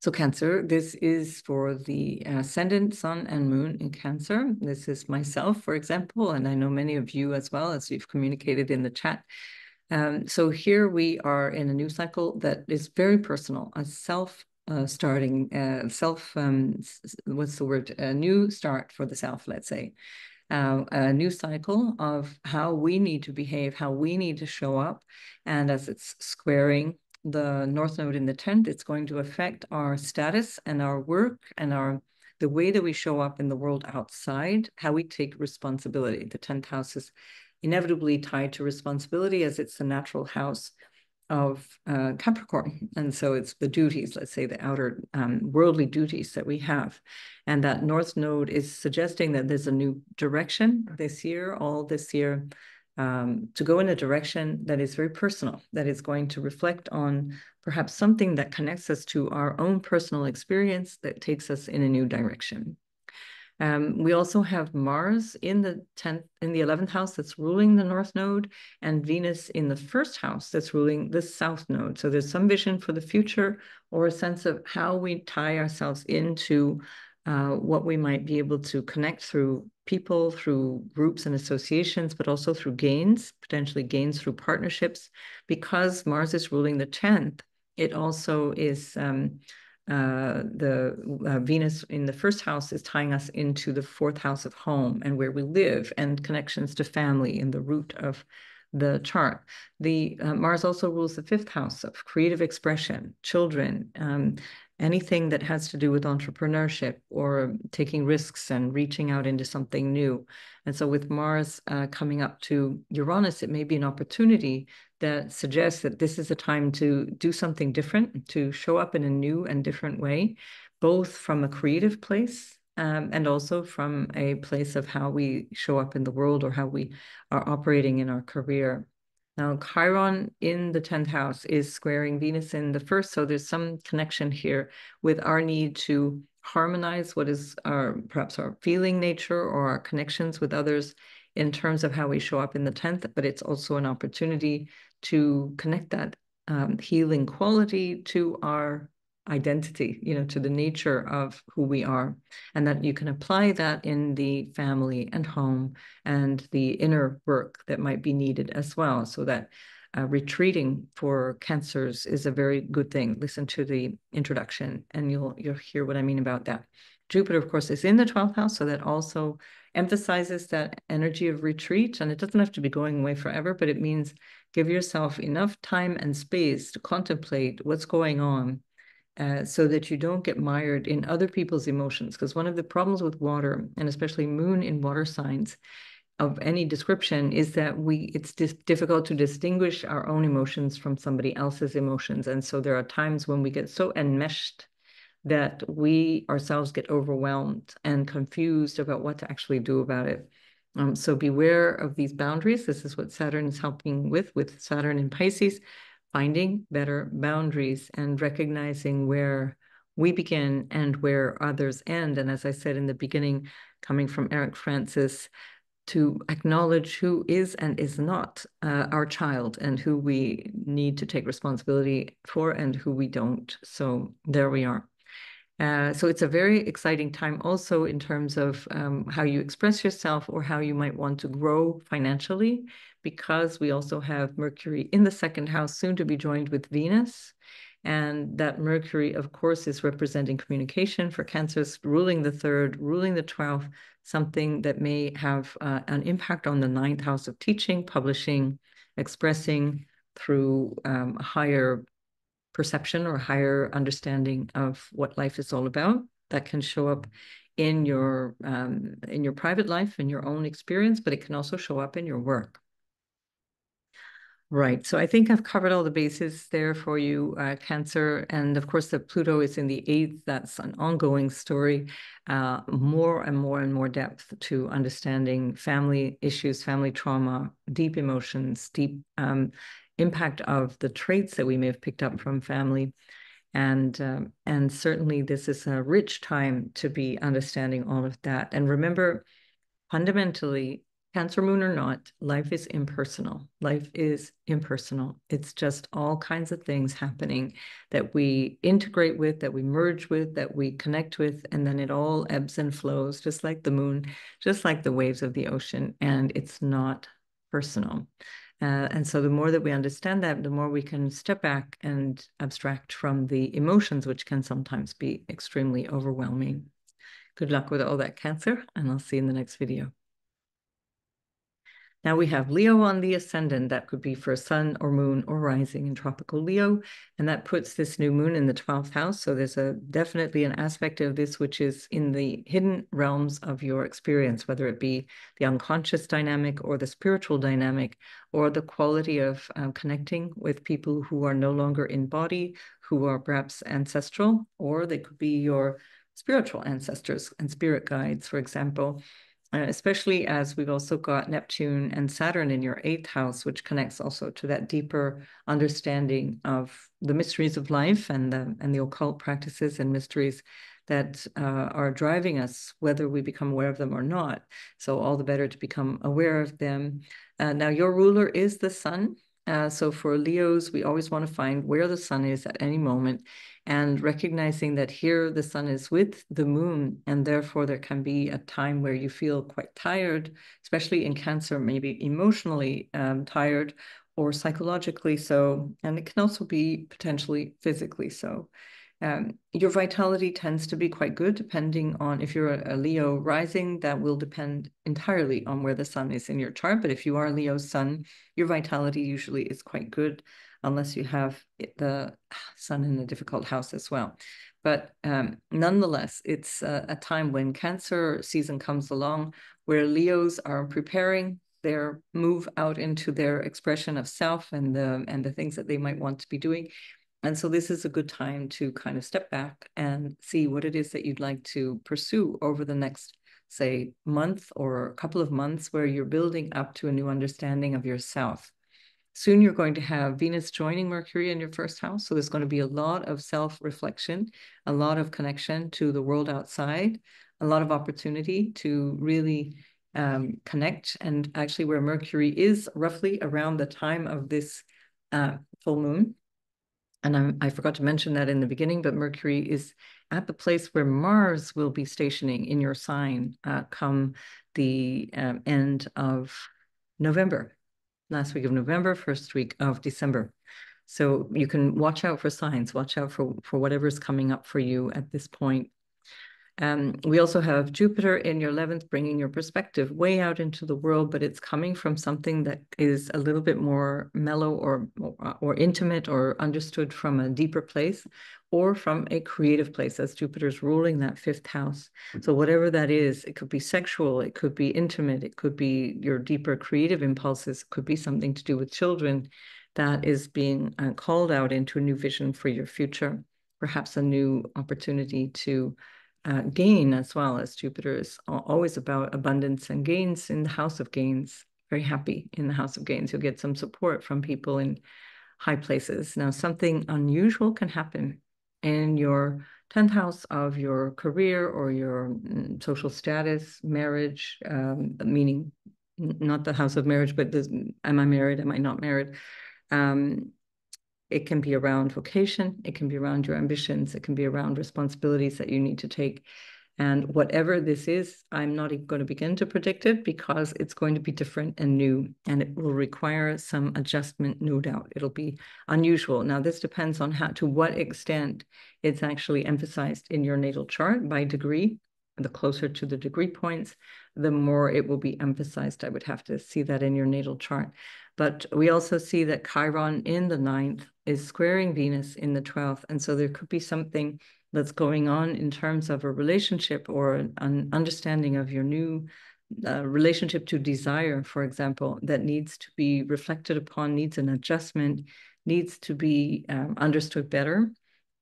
So Cancer, this is for the ascendant, sun, and moon in Cancer. This is myself, for example, and I know many of you as well, as you've communicated in the chat. So here we are in a new cycle that is very personal, a self-starting, what's the word? A new start for the self, let's say. A new cycle of how we need to behave, how we need to show up. And as it's squaring the North Node in the 10th, it's going to affect our status and our work and the way that we show up in the world outside, how we take responsibility. The 10th house is inevitably tied to responsibility, as it's the natural house of Capricorn. And so it's the duties, let's say the outer worldly duties that we have. And that North Node is suggesting that there's a new direction this year, all this year, to go in a direction that is very personal, that is going to reflect on perhaps something that connects us to our own personal experience that takes us in a new direction. We also have Mars in the 11th house that's ruling the North Node, and Venus in the first house that's ruling the South Node. So there's some vision for the future, or a sense of how we tie ourselves into what we might be able to connect through people, through groups and associations, but also through gains, potentially gains through partnerships. Because Mars is ruling the 10th, it also is Venus in the first house is tying us into the 4th house of home and where we live, and connections to family in the root of the chart. The Mars also rules the 5th house of creative expression, children, anything that has to do with entrepreneurship or taking risks and reaching out into something new. And so with Mars coming up to Uranus, it may be an opportunity that suggests that this is a time to do something different, to show up in a new and different way, both from a creative place and also from a place of how we show up in the world or how we are operating in our career. Now, Chiron in the 10th house is squaring Venus in the first, so there's some connection here with our need to harmonize what is perhaps our feeling nature or our connections with others in terms of how we show up in the 10th, but it's also an opportunity to connect that healing quality to our identity, to the nature of who we are, and that you can apply that in the family and home and the inner work that might be needed as well. So that retreating for Cancers is a very good thing. Listen to the introduction and you'll hear what I mean about that. Jupiter, of course, is in the 12th house, so that also emphasizes that energy of retreat. And it doesn't have to be going away forever, but it means give yourself enough time and space to contemplate what's going on, so that you don't get mired in other people's emotions. Because one of the problems with water, and especially moon in water signs of any description, is that it's difficult to distinguish our own emotions from somebody else's emotions. And so there are times when we get so enmeshed that we ourselves get overwhelmed and confused about what to actually do about it. So beware of these boundaries. This is what Saturn is helping with Saturn in Pisces, finding better boundaries and recognizing where we begin and where others end. And as I said in the beginning, coming from Eric Francis, to acknowledge who is and is not our child, and who we need to take responsibility for and who we don't. So there we are. So it's a very exciting time also in terms of how you express yourself or how you might want to grow financially, because we also have Mercury in the 2nd house, soon to be joined with Venus. And that Mercury, of course, is representing communication for Cancers, ruling the 3rd, ruling the 12th, something that may have an impact on the 9th house of teaching, publishing, expressing through a higher perception or higher understanding of what life is all about. That can show up in your private life, in your own experience, but it can also show up in your work. Right. So I think I've covered all the bases there for you, Cancer. And of course, the Pluto is in the 8th. That's an ongoing story, more and more and more depth to understanding family issues, family trauma, deep emotions, deep impact of the traits that we may have picked up from family. And certainly this is a rich time to be understanding all of that. And remember, fundamentally, Cancer moon or not, life is impersonal. Life is impersonal. It's just all kinds of things happening that we integrate with, that we merge with, that we connect with, and then it all ebbs and flows, just like the moon, just like the waves of the ocean, and it's not personal. And so the more that we understand that, the more we can step back and abstract from the emotions, which can sometimes be extremely overwhelming. Good luck with all that, Cancer, and I'll see you in the next video. Now we have Leo on the ascendant. That could be for sun or moon or rising in tropical Leo. And that puts this new moon in the 12th house. So there's definitely an aspect of this which is in the hidden realms of your experience, whether it be the unconscious dynamic or the spiritual dynamic, or the quality of connecting with people who are no longer in body, who are perhaps ancestral, or they could be your spiritual ancestors and spirit guides, for example. Especially as we've also got Neptune and Saturn in your 8th house, which connects also to that deeper understanding of the mysteries of life and the occult practices and mysteries that are driving us, whether we become aware of them or not. So all the better to become aware of them. Now, your ruler is the sun. So for Leos, we always want to find where the sun is at any moment, and recognizing that here the sun is with the moon, and therefore there can be a time where you feel quite tired, especially in Cancer, maybe emotionally tired or psychologically so, and it can also be potentially physically so. Your vitality tends to be quite good, depending on if you're a Leo rising. That will depend entirely on where the sun is in your chart. But if you are Leo sun, your vitality usually is quite good, unless you have the sun in a difficult house as well. But nonetheless, it's a time when Cancer season comes along, where Leos are preparing their move out into their expression of self and the things that they might want to be doing. And so this is a good time to kind of step back and see what it is that you'd like to pursue over the next, say, month or a couple of months, where you're building up to a new understanding of yourself. Soon you're going to have Venus joining Mercury in your 1st house. So there's going to be a lot of self-reflection, a lot of connection to the world outside, a lot of opportunity to really connect. And actually where Mercury is roughly around the time of this full moon. And I forgot to mention that in the beginning, but Mercury is at the place where Mars will be stationing in your sign come the end of November, last week of November, 1st week of December. So you can watch out for signs, watch out for whatever's coming up for you at this point. We also have Jupiter in your 11th, bringing your perspective way out into the world, but it's coming from something that is a little bit more mellow or intimate, or understood from a deeper place, or from a creative place, as Jupiter's ruling that 5th house. So whatever that is, it could be sexual, it could be intimate, it could be your deeper creative impulses, it could be something to do with children that is being called out into a new vision for your future, perhaps a new opportunity to gain, as well, as Jupiter is always about abundance and gains in the house of gains. Very happy in the house of gains. You'll get some support from people in high places. Now, something unusual can happen in your 10th house of your career or your social status, marriage, meaning not the house of marriage, but am I married? Am I not married? It can be around vocation, it can be around your ambitions, it can be around responsibilities that you need to take. And whatever this is, I'm not even going to begin to predict it, because it's going to be different and new, and it will require some adjustment, no doubt. It'll be unusual. Now, this depends on to what extent it's actually emphasized in your natal chart by degree. The closer to the degree points, the more it will be emphasized. I would have to see that in your natal chart. But we also see that Chiron in the 9th is squaring Venus in the 12th. And so there could be something that's going on in terms of a relationship, or an understanding of your new relationship to desire, for example, that needs to be reflected upon, needs an adjustment, needs to be understood better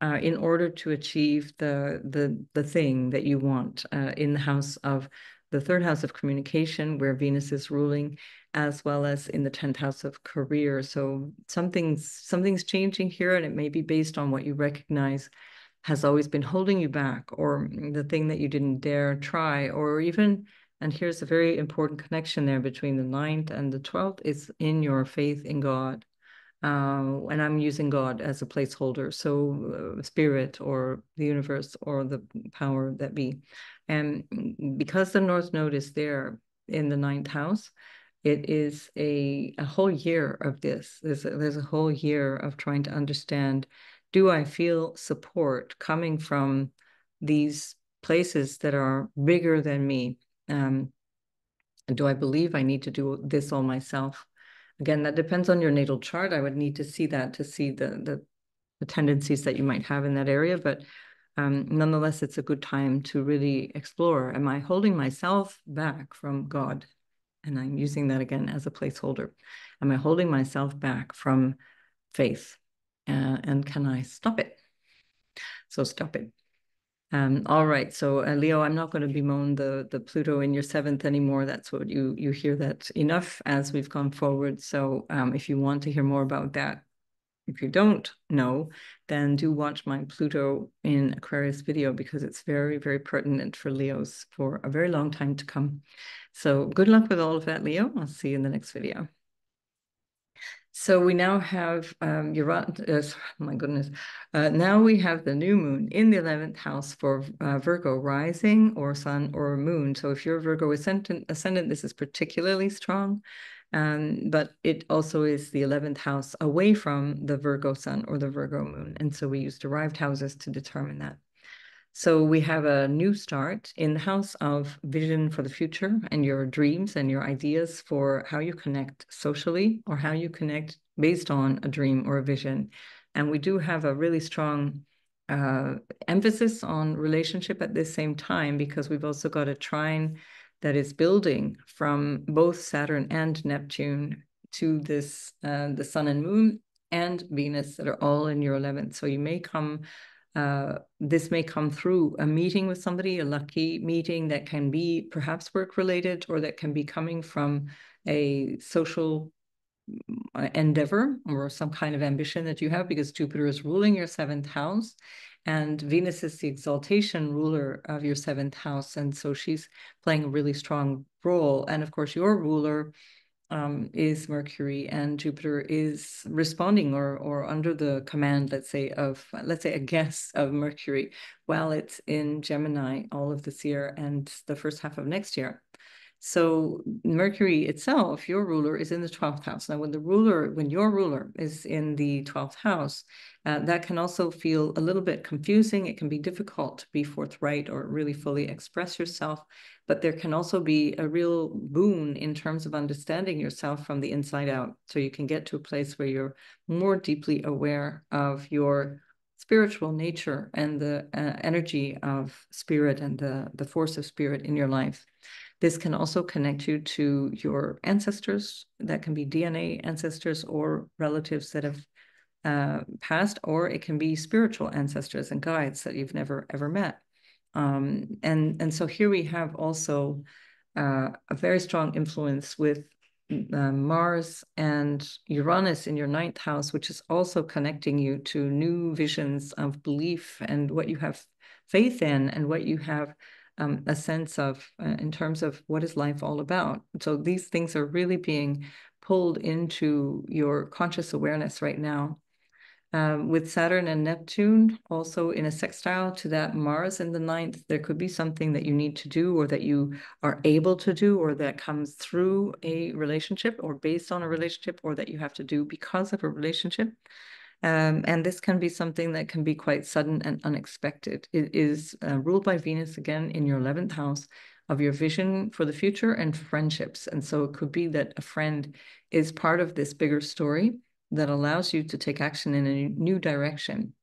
in order to achieve the thing that you want in the house of the 3rd house of communication, where Venus is ruling, as well as in the 10th house of career. So something's changing here, and it may be based on what you recognize has always been holding you back, or the thing that you didn't dare try, or even, and here's a very important connection there between the 9th and the 12th, is in your faith in God. And I'm using God as a placeholder, so spirit or the universe or the power that be. And because the North Node is there in the 9th house, it is a whole year of this. There's a whole year of trying to understand, do I feel support coming from these places that are bigger than me? Do I believe I need to do this all myself? Again, that depends on your natal chart. I would need to see that to see the tendencies that you might have in that area. But nonetheless, it's a good time to really explore. Am I holding myself back from God? And I'm using that again as a placeholder. Am I holding myself back from faith? And can I stop it? So stop it. All right. So Leo, I'm not going to bemoan the Pluto in your seventh anymore. That's what you hear that enough as we've gone forward. So if you want to hear more about that, if you don't know, then do watch my Pluto in Aquarius video, because it's very, very pertinent for Leos for a very long time to come. So good luck with all of that, Leo. I'll see you in the next video. So we now have Uranus, my goodness. Now we have the new moon in the 11th house for Virgo rising or sun or moon. So if you're Virgo ascendant, this is particularly strong. But it also is the 11th house away from the Virgo sun or the Virgo moon. And so we use derived houses to determine that. So we have a new start in the house of vision for the future and your dreams and your ideas for how you connect socially or how you connect based on a dream or a vision. And we do have a really strong emphasis on relationship at the same time, because we've also got a trine that is building from both Saturn and Neptune to this, the sun and moon and Venus that are all in your 11th. So you may come this may come through a meeting with somebody, a lucky meeting that can be perhaps work related, or that can be coming from a social endeavor or some kind of ambition that you have, because Jupiter is ruling your 7th house and Venus is the exaltation ruler of your 7th house. And so she's playing a really strong role. And of course, your ruler is Mercury, and Jupiter is responding or under the command, let's say a guess of Mercury, while it's in Gemini all of this year and the first half of next year. So Mercury itself, your ruler, is in the 12th house. Now, when your ruler is in the 12th house, that can also feel a little bit confusing. It can be difficult to be forthright or really fully express yourself, but there can also be a real boon in terms of understanding yourself from the inside out. So you can get to a place where you're more deeply aware of your spiritual nature and the energy of spirit and the force of spirit in your life. This can also connect you to your ancestors. That can be DNA ancestors or relatives that have passed, or it can be spiritual ancestors and guides that you've never ever met. And so here we have also a very strong influence with Mars and Uranus in your 9th house, which is also connecting you to new visions of belief and what you have faith in and what you have a sense of in terms of what is life all about. So these things are really being pulled into your conscious awareness right now. With Saturn and Neptune also in a sextile to that Mars in the 9th, there could be something that you need to do or that you are able to do or that comes through a relationship or based on a relationship or that you have to do because of a relationship. And this can be something that can be quite sudden and unexpected. It is ruled by Venus again in your 11th house of your vision for the future and friendships. And so it could be that a friend is part of this bigger story that allows you to take action in a new direction.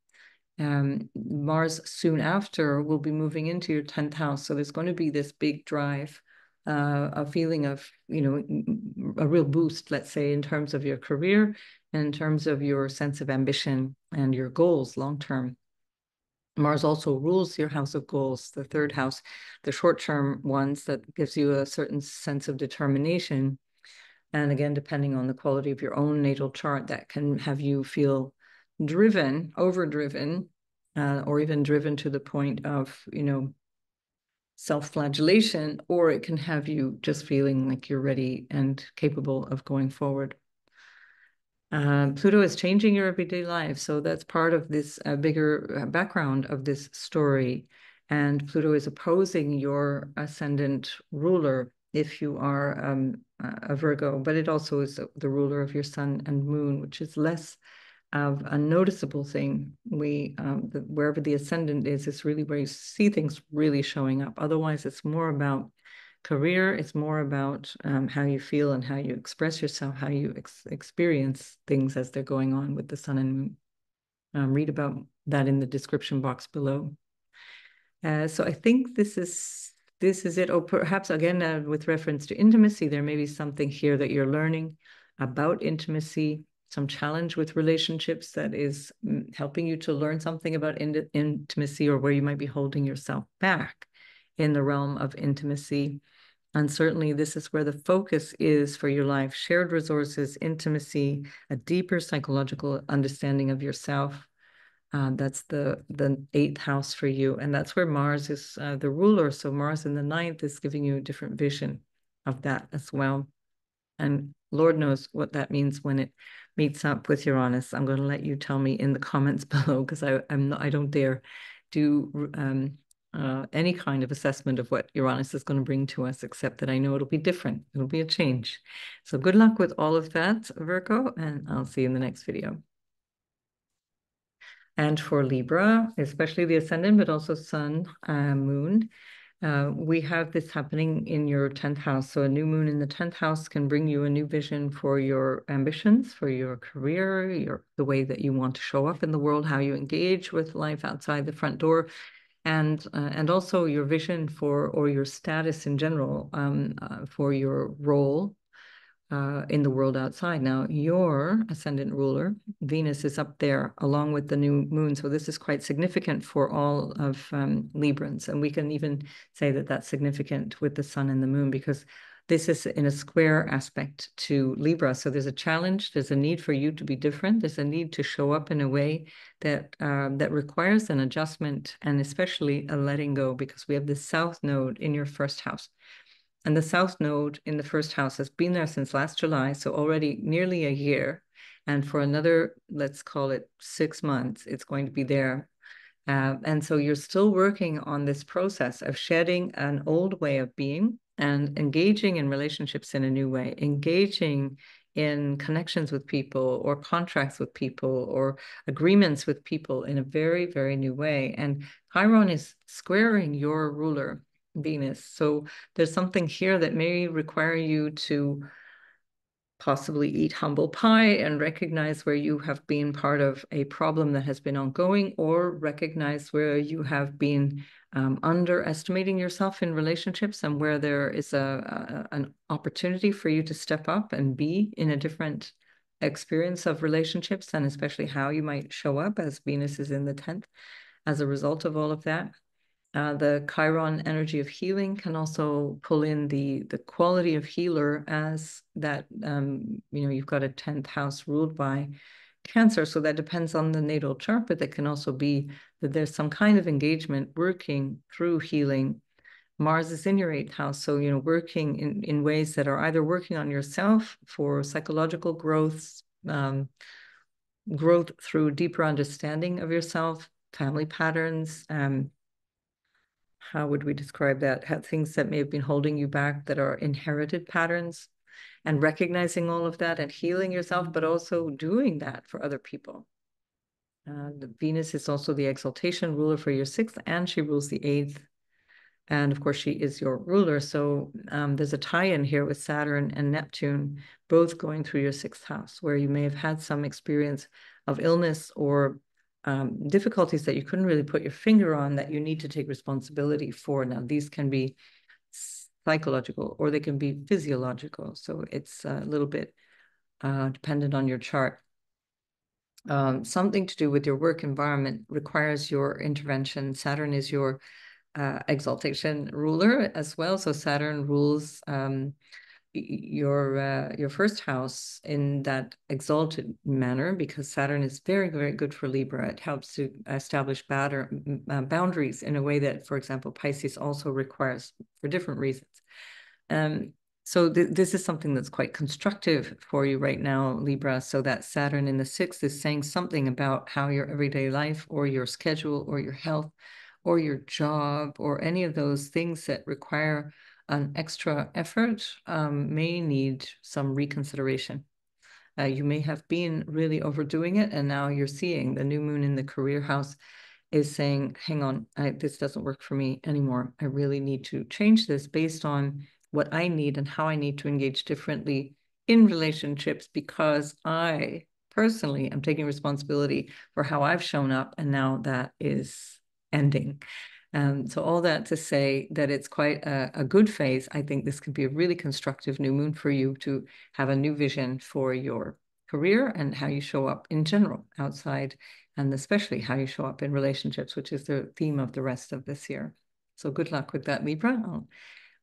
Mars soon after will be moving into your 10th house. So there's going to be this big drive, a feeling of, a real boost, let's say, in terms of your career and in terms of your sense of ambition and your goals long-term. Mars also rules your house of goals, the 3rd house, the short-term ones that gives you a certain sense of determination. And again, depending on the quality of your own natal chart, that can have you feel driven, overdriven, or even driven to the point of, self-flagellation, or it can have you just feeling like you're ready and capable of going forward. Pluto is changing your everyday life. So that's part of this bigger background of this story. And Pluto is opposing your ascendant ruler if you are a Virgo, but it also is the ruler of your sun and moon, which is less of a noticeable thing. Wherever the ascendant is really where you see things really showing up. Otherwise, it's more about Career is more about how you feel and how you express yourself, how you experience things as they're going on with the sun and moon. Read about that in the description box below. So I think this is it. Or perhaps again, with reference to intimacy, there may be something here that you're learning about intimacy, some challenge with relationships that is helping you to learn something about intimacy, or where you might be holding yourself back in the realm of intimacy. And certainly this is where the focus is for your life: shared resources, intimacy, a deeper psychological understanding of yourself. That's the 8th house for you. And that's where Mars is the ruler. So Mars in the 9th is giving you a different vision of that as well. And Lord knows what that means when it meets up with Uranus. I'm going to let you tell me in the comments below, because I don't dare do any kind of assessment of what Uranus is going to bring to us, except that I know it'll be different. It'll be a change. So good luck with all of that, Virgo, and I'll see you in the next video. And for Libra, especially the ascendant, but also sun, moon, we have this happening in your 10th house. So a new moon in the 10th house can bring you a new vision for your ambitions, for your career, the way that you want to show up in the world, how you engage with life outside the front door, and also your vision for, or your status in general, for your role in the world outside. Now, your ascendant ruler, Venus, is up there along with the new moon. So this is quite significant for all of Librans. And we can even say that that's significant with the sun and the moon, because this is in a square aspect to Libra. So there's a challenge, there's a need for you to be different. There's a need to show up in a way that that requires an adjustment, and especially a letting go, because we have the South Node in your 1st house. And the South Node in the 1st house has been there since last July, so already nearly a year. And for another, let's call it 6 months, it's going to be there. And so you're still working on this process of shedding an old way of being and engaging in relationships in a new way, engaging in connections with people, or contracts with people, or agreements with people in a very, very new way. And Chiron is squaring your ruler, Venus. So there's something here that may require you to possibly eat humble pie and recognize where you have been part of a problem that has been ongoing, or recognize where you have been underestimating yourself in relationships, and where there is an opportunity for you to step up and be in a different experience of relationships, and especially how you might show up, as Venus is in the 10th as a result of all of that. The Chiron energy of healing can also pull in the quality of healer, as that, you've got a 10th house ruled by Cancer. So that depends on the natal chart, but that can also be that there's some kind of engagement working through healing. Mars is in your 8th house. So, working in ways that are either working on yourself for psychological growth, growth through deeper understanding of yourself, family patterns, how would we describe that? Things that may have been holding you back, that are inherited patterns, and recognizing all of that and healing yourself, but also doing that for other people. The Venus is also the exaltation ruler for your 6th, and she rules the 8th. And of course, she is your ruler. So there's a tie-in here with Saturn and Neptune, both going through your 6th house, where you may have had some experience of illness or difficulties that you couldn't really put your finger on, that you need to take responsibility for. Now, these can be psychological, or they can be physiological. So it's a little bit dependent on your chart. Something to do with your work environment requires your intervention. Saturn is your exaltation ruler as well. So Saturn rules your 1st house in that exalted manner, because Saturn is very, very good for Libra. It helps to establish boundaries in a way that, for example, Pisces also requires for different reasons. So this is something that's quite constructive for you right now, Libra. So that Saturn in the 6th is saying something about how your everyday life, or your schedule, or your health, or your job, or any of those things that require an extra effort may need some reconsideration. You may have been really overdoing it, and now you're seeing the new moon in the career house is saying, hang on, this doesn't work for me anymore. I really need to change this based on what I need and how I need to engage differently in relationships, because I personally am taking responsibility for how I've shown up, and now that is ending. So all that to say that it's quite a good phase. I think this could be a really constructive new moon for you to have a new vision for your career and how you show up in general outside, and especially how you show up in relationships, which is the theme of the rest of this year. So good luck with that, Libra. I'll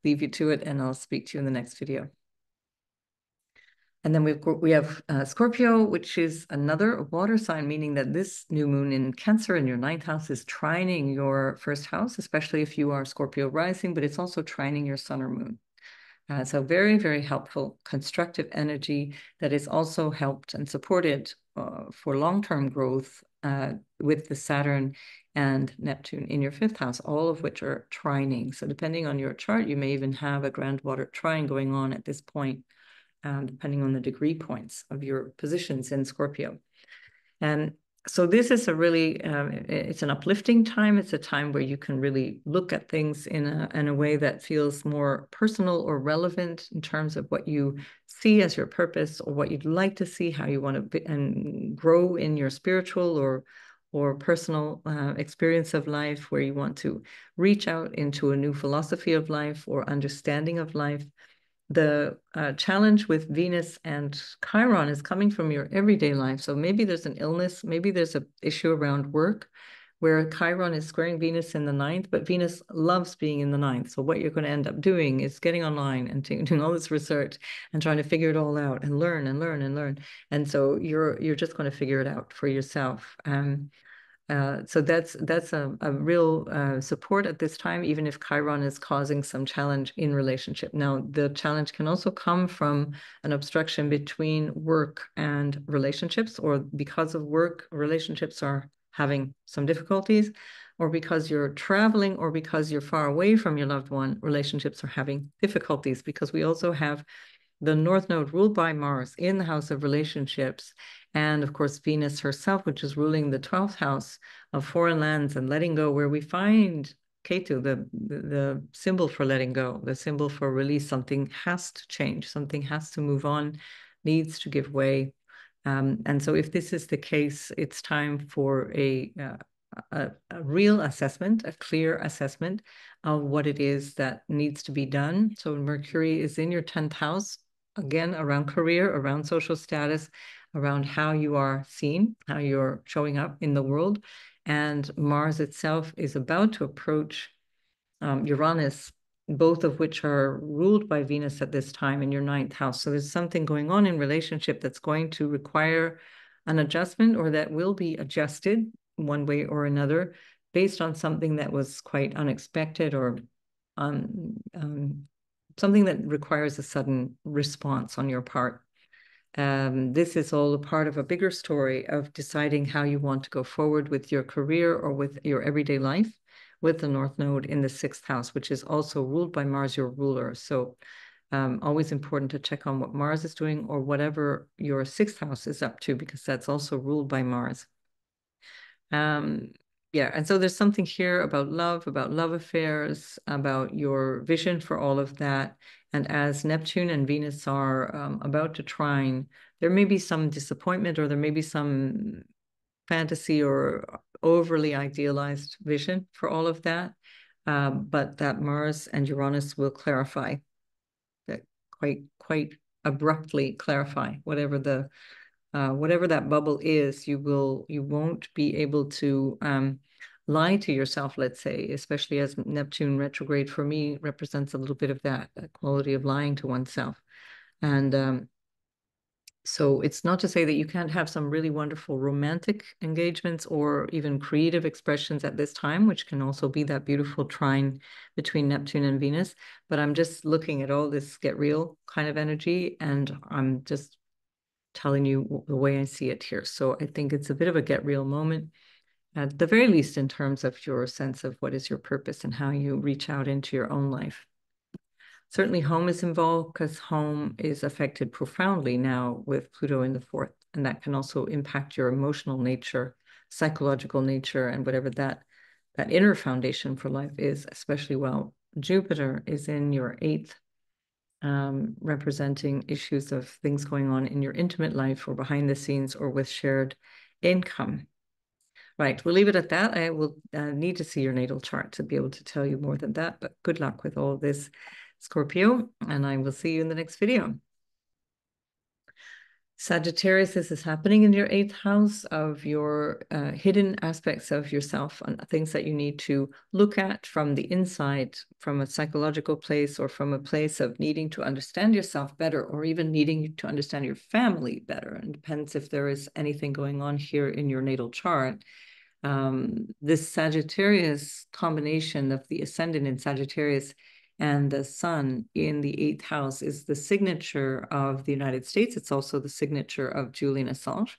leave you to it, and I'll speak to you in the next video. And then we have Scorpio, which is another water sign, meaning that this new moon in Cancer in your 9th house is trining your 1st house, especially if you are Scorpio rising, but it's also trining your sun or moon. So very, very helpful, constructive energy that is also helped and supported for long-term growth with the Saturn and Neptune in your 5th house, all of which are trining. So depending on your chart, you may even have a grand water trine going on at this point, depending on the degree points of your positions in Scorpio. And so this is a really, it's an uplifting time. It's a time where you can really look at things in a way that feels more personal or relevant in terms of what you see as your purpose, or what you'd like to see, how you want to be, and grow in your spiritual or personal experience of life, where you want to reach out into a new philosophy of life or understanding of life. The challenge with Venus and Chiron is coming from your everyday life. So maybe there's an illness, maybe there's an issue around work where Chiron is squaring Venus in the 9th, but Venus loves being in the 9th. So what you're going to end up doing is getting online and doing all this research and trying to figure it all out and learn and learn and learn. And so you're just going to figure it out for yourself. So that's a real support at this time, even if Chiron is causing some challenge in relationship. Now, the challenge can also come from an obstruction between work and relationships, or because of work, relationships are having some difficulties, or because you're traveling, or because you're far away from your loved one, relationships are having difficulties, because we also have the North Node ruled by Mars in the house of relationships. And of course, Venus herself, which is ruling the 12th house of foreign lands and letting go, where we find Ketu, the symbol for letting go, the symbol for release. Something has to change, something has to move on, needs to give way. And so if this is the case, it's time for a real assessment, a clear assessment of what it is that needs to be done. So Mercury is in your 10th house, again, around career, around social status, around how you are seen, how you're showing up in the world. And Mars itself is about to approach Uranus, both of which are ruled by Venus at this time in your 9th house. So there's something going on in relationship that's going to require an adjustment, or that will be adjusted one way or another based on something that was quite unexpected, or something that requires a sudden response on your part. This is all a part of a bigger story of deciding how you want to go forward with your career or with your everyday life, with the North Node in the 6th house, which is also ruled by Mars, your ruler. So always important to check on what Mars is doing, or whatever your 6th house is up to, because that's also ruled by Mars. Yeah, and so there's something here about love affairs, about your vision for all of that. And as Neptune and Venus are about to trine, there may be some disappointment, or there may be some fantasy or overly idealized vision for all of that. But that Mars and Uranus will clarify that, quite abruptly clarify whatever that bubble is. You won't be able to lie to yourself, let's say, especially as Neptune retrograde for me represents a little bit of that quality of lying to oneself. And so it's not to say that you can't have some really wonderful romantic engagements or even creative expressions at this time, which can also be that beautiful trine between Neptune and Venus. But I'm just looking at all this get real kind of energy, and I'm just telling you the way I see it here. So I think it's a bit of a get real moment, at the very least, in terms of your sense of what is your purpose and how you reach out into your own life. Certainly home is involved, because home is affected profoundly now with Pluto in the 4th, and that can also impact your emotional nature psychological nature and whatever that inner foundation for life is, especially well. Jupiter is in your 8th, representing issues of things going on in your intimate life or behind the scenes or with shared income. Right, we'll leave it at that. I will need to see your natal chart to be able to tell you more than that, but good luck with all this, Scorpio, and I will see you in the next video. Sagittarius, this is happening in your 8th house of your hidden aspects of yourself and things that you need to look at from the inside, from a psychological place or from a place of needing to understand yourself better or even needing to understand your family better. And it depends if there is anything going on here in your natal chart. This Sagittarius combination of the ascendant in Sagittarius and the sun in the 8th house is the signature of the United States. It's also the signature of Julian Assange.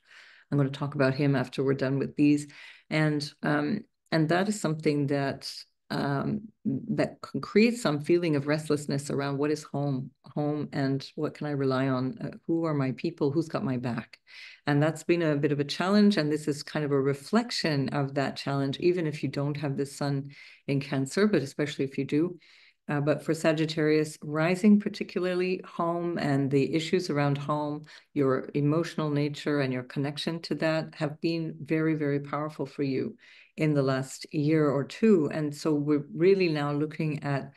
I'm going to talk about him after we're done with these. And that is something that that can create some feeling of restlessness around what is home, and what can I rely on? Who are my people? Who's got my back? And that's been a bit of a challenge. And this is kind of a reflection of that challenge, even if you don't have the sun in Cancer, but especially if you do. But for Sagittarius, rising particularly home and the issues around home, your emotional nature and your connection to that have been very, very powerful for you in the last year or two. And so we're really now looking at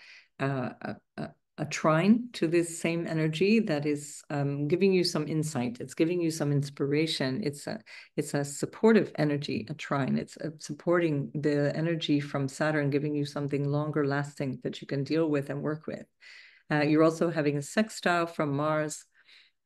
a trine to this same energy that is giving you some insight. It's giving you some inspiration. It's a supportive energy, a trine. It's supporting the energy from Saturn, giving you something longer lasting that you can deal with and work with. You're also having a sextile from Mars.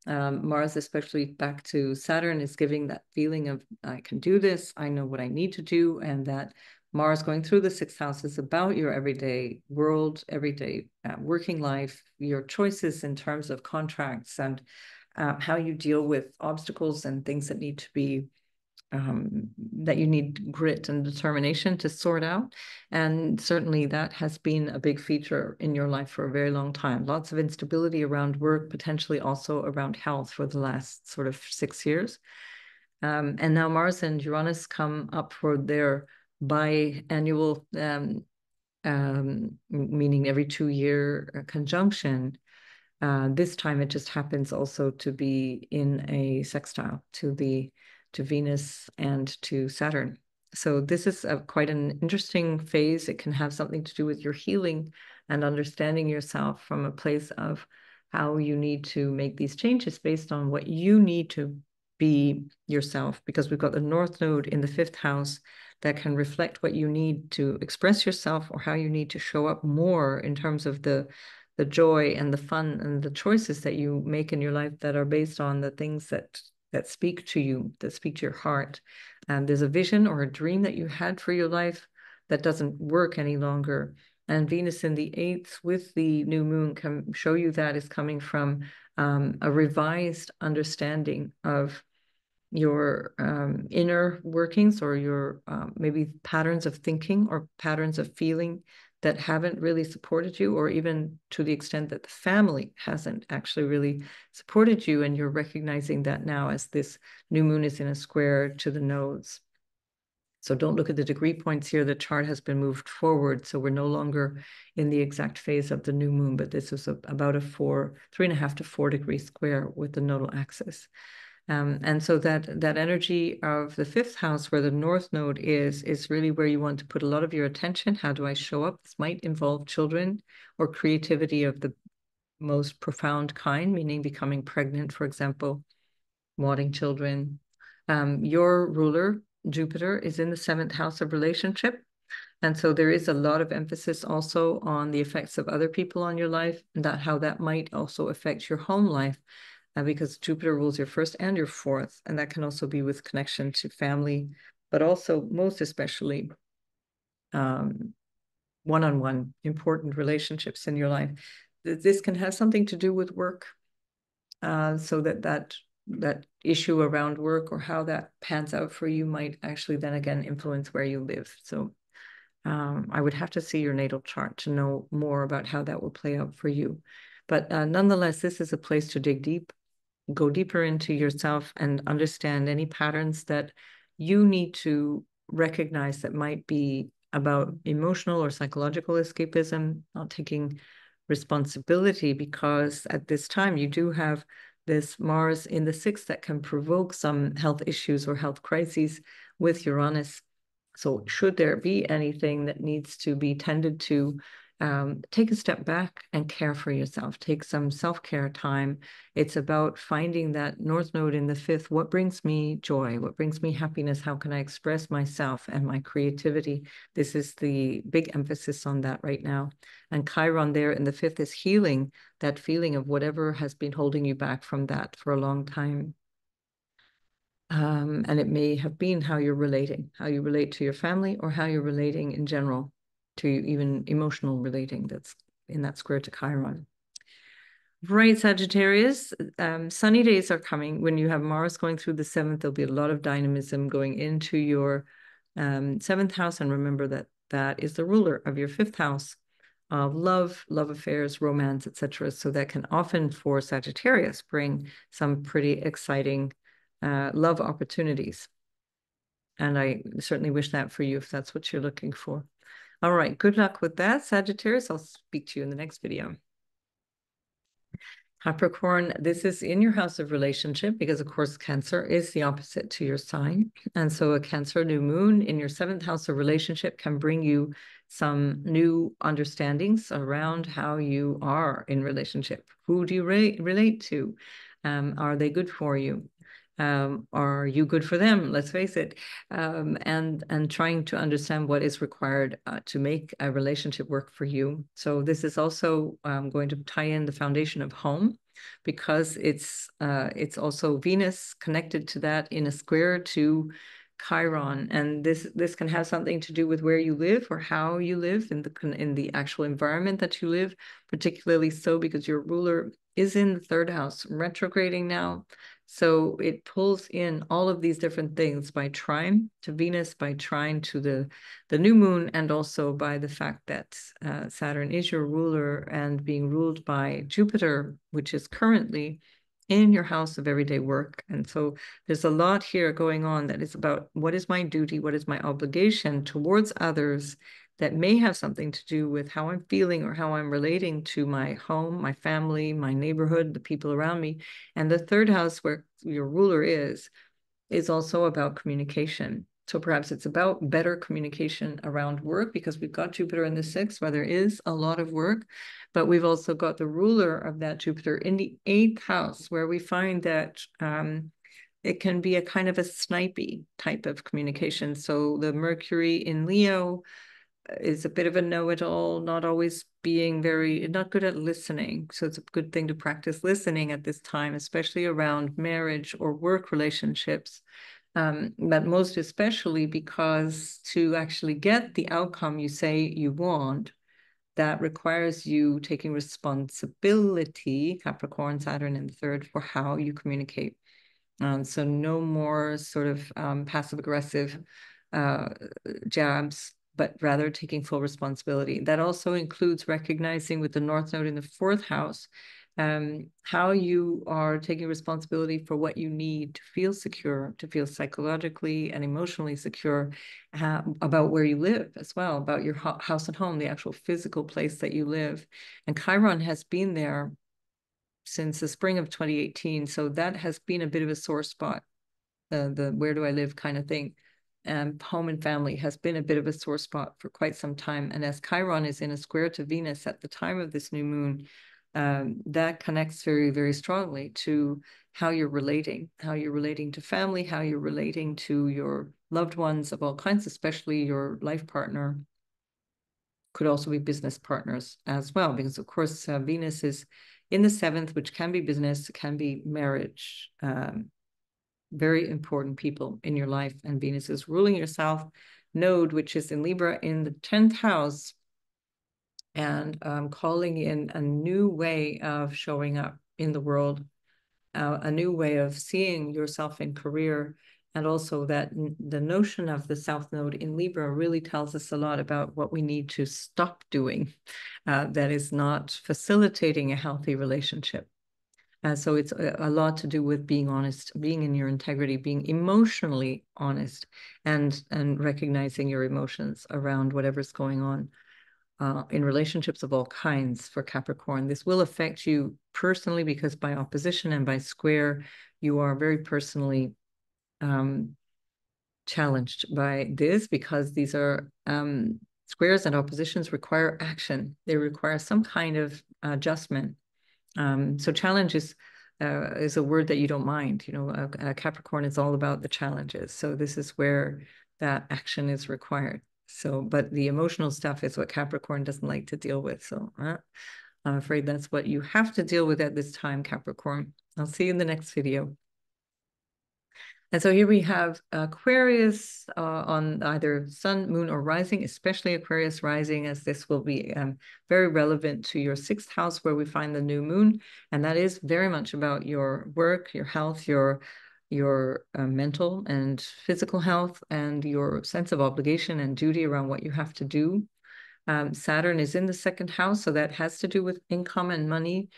Mars, especially back to Saturn, is giving that feeling of I can do this, I know what I need to do, and that Mars going through the 6th house is about your everyday world, everyday working life, your choices in terms of contracts and how you deal with obstacles and things that need to be that you need grit and determination to sort out. And certainly that has been a big feature in your life for a very long time. Lots of instability around work, potentially also around health for the last sort of 6 years. And now Mars and Uranus come up for their biannual, meaning every 2-year conjunction. This time it just happens also to be in a sextile to Venus and to Saturn. So this is quite an interesting phase. It can have something to do with your healing and understanding yourself from a place of how you need to make these changes based on what you need to be yourself, because we've got the North Node in the 5th house that can reflect what you need to express yourself or how you need to show up more in terms of the joy and the fun and the choices that you make in your life that are based on the things that speak to you, that speak to your heart. And there's a vision or a dream that you had for your life that doesn't work any longer. And Venus in the 8th with the new moon can show you that is coming from a revised understanding of your inner workings or your maybe patterns of thinking or patterns of feeling that haven't really supported you, or even to the extent that the family hasn't actually really supported you. And you're recognizing that now as this new moon is in a square to the nodes. So don't look at the degree points here. The chart has been moved forward. So we're no longer in the exact phase of the new moon, but this is about a 3.5 to 4 degree square with the nodal axis. And so that energy of the 5th house where the North Node is really where you want to put a lot of your attention. How do I show up? This might involve children or creativity of the most profound kind, meaning becoming pregnant, for example, wanting children. Your ruler, Jupiter, is in the 7th house of relationship. And so there is a lot of emphasis also on the effects of other people on your life and how that might also affect your home life. Because Jupiter rules your 1st and your 4th, and that can also be with connection to family, but also most especially one-on-one important relationships in your life. This can have something to do with work, so that issue around work or how that pans out for you might actually then again influence where you live. So I would have to see your natal chart to know more about how that will play out for you. But nonetheless, this is a place to dig deep. Go deeper into yourself and understand any patterns that you need to recognize that might be about emotional or psychological escapism, not taking responsibility, because at this time you do have this Mars in the 6th that can provoke some health issues or health crises with Uranus. So should there be anything that needs to be tended to, take a step back and care for yourself. Take some self-care time. It's about finding that North Node in the 5th. What brings me joy? What brings me happiness? How can I express myself and my creativity? This is the big emphasis on that right now. And Chiron there in the 5th is healing that feeling of whatever has been holding you back from that for a long time. And it may have been how you relate to your family, or how you're relating in general, to even emotional relating, that's in that square to Chiron. Right, Sagittarius, sunny days are coming. When you have Mars going through the 7th, there'll be a lot of dynamism going into your 7th house. And remember that that is the ruler of your 5th house of love affairs, romance, etc. So that can often, for Sagittarius, bring some pretty exciting love opportunities. And I certainly wish that for you if that's what you're looking for. All right, good luck with that, Sagittarius. I'll speak to you in the next video. Capricorn, this is in your house of relationship because, of course, Cancer is the opposite to your sign. And so a Cancer new moon in your 7th house of relationship can bring you some new understandings around how you are in relationship. Who do you relate to? Are they good for you? Are you good for them? Let's face it. And trying to understand what is required to make a relationship work for you. So this is also going to tie in the foundation of home, because it's also Venus connected to that in a square to Chiron, and this can have something to do with where you live or how you live in the actual environment that you live, particularly so because your ruler is in the 3rd house, retrograding now. So it pulls in all of these different things by trine to Venus, by trine to the new moon, and also by the fact that Saturn is your ruler and being ruled by Jupiter, which is currently in your house of everyday work. And so there's a lot here going on that is about what is my duty, what is my obligation towards others, that may have something to do with how I'm feeling or how I'm relating to my home, my family, my neighborhood, the people around me. And the 3rd house, where your ruler is also about communication. So perhaps it's about better communication around work, because we've got Jupiter in the 6th, where there is a lot of work, but we've also got the ruler of that Jupiter in the 8th house, where we find that it can be a kind of a snipey type of communication. So the Mercury in Leo is a bit of a know-it-all, not always not good at listening. So it's a good thing to practice listening at this time, especially around marriage or work relationships. But most especially because to actually get the outcome you say you want, that requires you taking responsibility, Capricorn, Saturn in the 3rd, for how you communicate. So no more sort of passive-aggressive jabs, but rather taking full responsibility. That also includes recognizing with the North Node in the 4th house, how you are taking responsibility for what you need to feel secure, to feel psychologically and emotionally secure, about where you live as well, about your house and home, the actual physical place that you live. And Chiron has been there since the spring of 2018. So that has been a bit of a sore spot, the where do I live kind of thing. Home and family has been a bit of a sore spot for quite some time. And as Chiron is in a square to Venus at the time of this new moon, that connects very, very strongly to how you're relating to family, how you're relating to your loved ones of all kinds, especially your life partner. Could also be business partners as well, because of course Venus is in the 7th, which can be business, can be marriage, very important people in your life. And Venus is ruling your South Node, which is in Libra in the 10th house, and calling in a new way of showing up in the world, a new way of seeing yourself in career. And also that the notion of the South Node in Libra really tells us a lot about what we need to stop doing that is not facilitating a healthy relationship. So it's a lot to do with being honest, being in your integrity, being emotionally honest, and recognizing your emotions around whatever's going on in relationships of all kinds for Capricorn. This will affect you personally because by opposition and by square, you are very personally challenged by this, because these are squares and oppositions require action. They require some kind of adjustment. So challenge is a word that you don't mind. You know, Capricorn is all about the challenges. So this is where that action is required. So, but the emotional stuff is what Capricorn doesn't like to deal with. So I'm afraid that's what you have to deal with at this time, Capricorn. I'll see you in the next video. And so here we have Aquarius on either sun, moon, or rising, especially Aquarius rising, as this will be very relevant to your 6th house where we find the new moon. And that is very much about your work, your health, your mental and physical health, and your sense of obligation and duty around what you have to do. Saturn is in the 2nd house, so that has to do with income and money.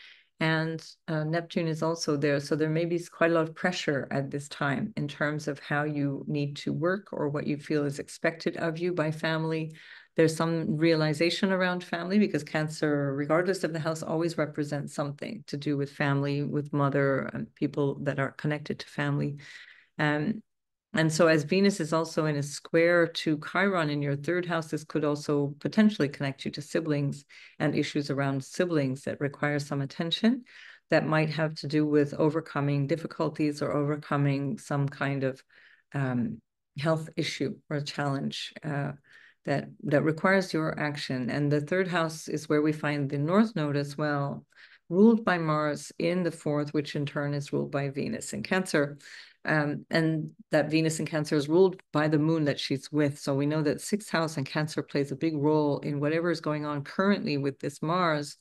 And Neptune is also there. So there may be quite a lot of pressure at this time in terms of how you need to work or what you feel is expected of you by family. There's some realization around family, because Cancer, regardless of the house, always represents something to do with family, with mother, and people that are connected to family. And so as Venus is also in a square to Chiron in your 3rd house, this could also potentially connect you to siblings and issues around siblings that require some attention, that might have to do with overcoming difficulties or overcoming some kind of health issue or challenge that requires your action. And the 3rd house is where we find the North Node as well, ruled by Mars in the 4th, which in turn is ruled by Venus in Cancer. And that Venus in Cancer is ruled by the moon that she's with. So we know that 6th house and Cancer plays a big role in whatever is going on currently with this Mars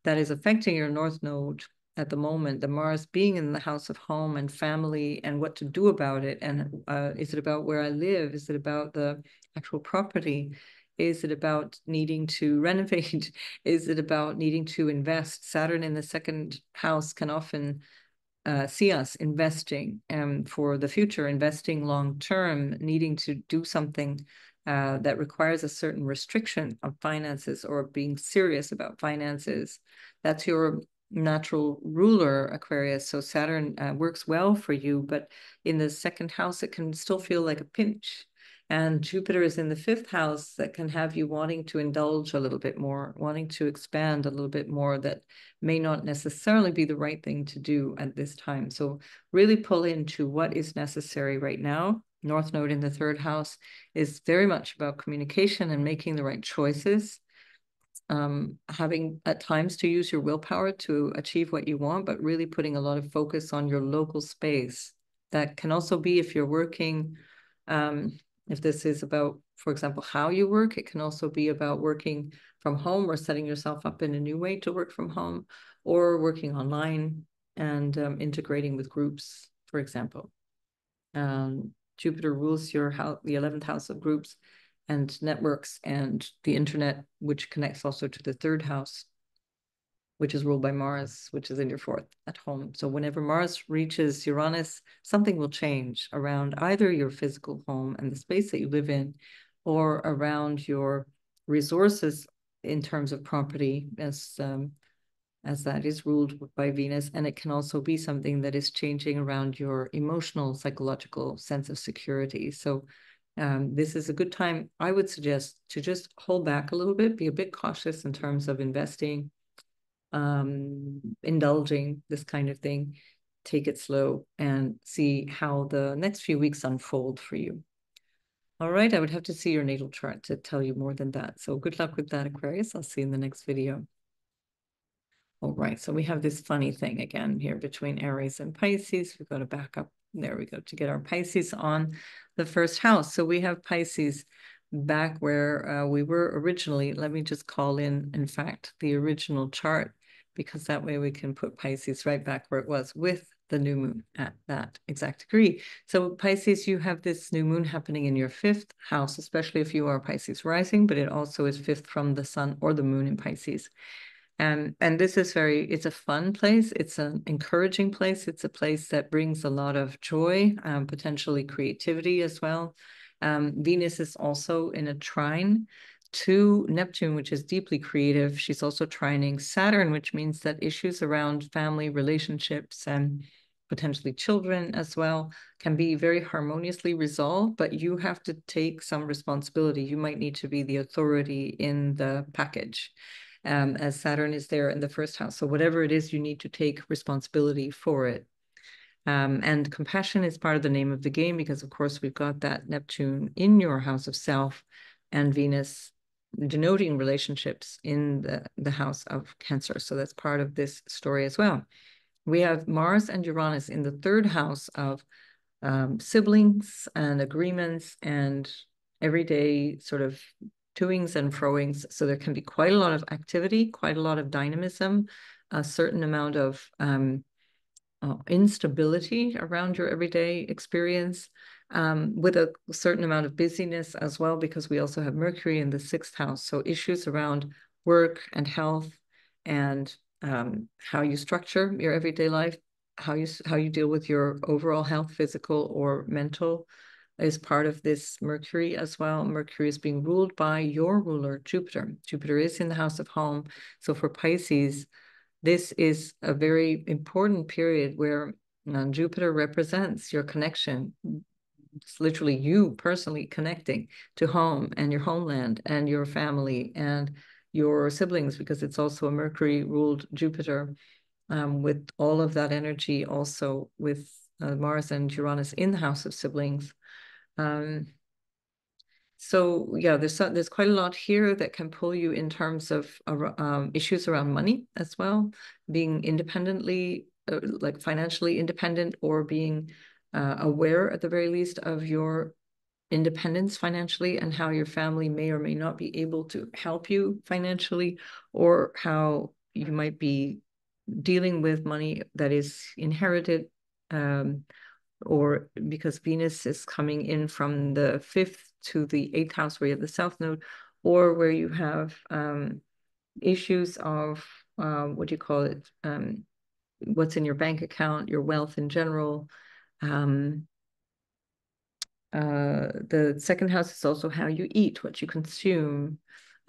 that is affecting your North Node at the moment. The Mars being in the house of home and family and what to do about it. And is it about where I live? Is it about the actual property? Is it about needing to renovate? Is it about needing to invest? Saturn in the 2nd house can often see us investing for the future, investing long-term, needing to do something that requires a certain restriction of finances or being serious about finances. That's your natural ruler, Aquarius. So Saturn works well for you, but in the 2nd house, it can still feel like a pinch. And Jupiter is in the 5th house that can have you wanting to indulge a little bit more, wanting to expand a little bit more, that may not necessarily be the right thing to do at this time. So really pull into what is necessary right now. North Node in the 3rd house is very much about communication and making the right choices. Having at times to use your willpower to achieve what you want, but really putting a lot of focus on your local space. That can also be if you're working, if this is about, for example, how you work, it can also be about working from home or setting yourself up in a new way to work from home, or working online and integrating with groups, for example. Jupiter rules your house, the 11th house of groups and networks and the internet, which connects also to the 3rd house, which is ruled by Mars, which is in your 4th at home. So whenever Mars reaches Uranus, something will change around either your physical home and the space that you live in, or around your resources in terms of property, as that is ruled by Venus. And it can also be something that is changing around your emotional, psychological sense of security. So this is a good time, I would suggest, to just hold back a little bit, be a bit cautious in terms of investing, indulging, this kind of thing. Take it slow and see how the next few weeks unfold for you. All right, I would have to see your natal chart to tell you more than that. So good luck with that, Aquarius. I'll see you in the next video. All right, so we have this funny thing again here between Aries and Pisces. We've got to back up. There we go, to get our Pisces on the 1st house. So we have Pisces back where we were originally. Let me just call in fact, the original chart, because that way we can put Pisces right back where it was with the new moon at that exact degree. So Pisces, you have this new moon happening in your 5th house, especially if you are Pisces rising, but it also is 5th from the sun or the moon in Pisces. And this is it's a fun place. It's an encouraging place. It's a place that brings a lot of joy, potentially creativity as well. Venus is also in a trine to Neptune, which is deeply creative. She's also trining Saturn, which means that issues around family relationships and potentially children as well can be very harmoniously resolved, but you have to take some responsibility. You might need to be the authority in the package, as Saturn is there in the first house. So whatever it is, you need to take responsibility for it. And compassion is part of the name of the game, because of course we've got that Neptune in your house of self and Venus denoting relationships in the house of Cancer. So that's part of this story as well. We have Mars and Uranus in the third house of siblings and agreements and everyday sort of toings and froings. So there can be quite a lot of activity, quite a lot of dynamism, a certain amount of instability around your everyday experience, with a certain amount of busyness as well, because we also have Mercury in the sixth house. So issues around work and health and how you structure your everyday life, how you deal with your overall health, physical or mental, is part of this Mercury as well. Mercury is being ruled by your ruler, Jupiter. Jupiter is in the house of home. So for Pisces, this is a very important period where Jupiter represents your connection. It's literally you personally connecting to home and your homeland and your family and your siblings, because it's also a Mercury-ruled Jupiter, with all of that energy, also with Mars and Uranus in the house of siblings. So yeah, there's quite a lot here that can pull you in terms of issues around money as well, being independently, like financially independent, or being aware at the very least of your independence financially and how your family may or may not be able to help you financially, or how you might be dealing with money that is inherited, or because Venus is coming in from the fifth to the eighth house, where you have the South Node, or where you have issues of what do you call it? What's in your bank account, your wealth in general. The second house is also how you eat, what you consume,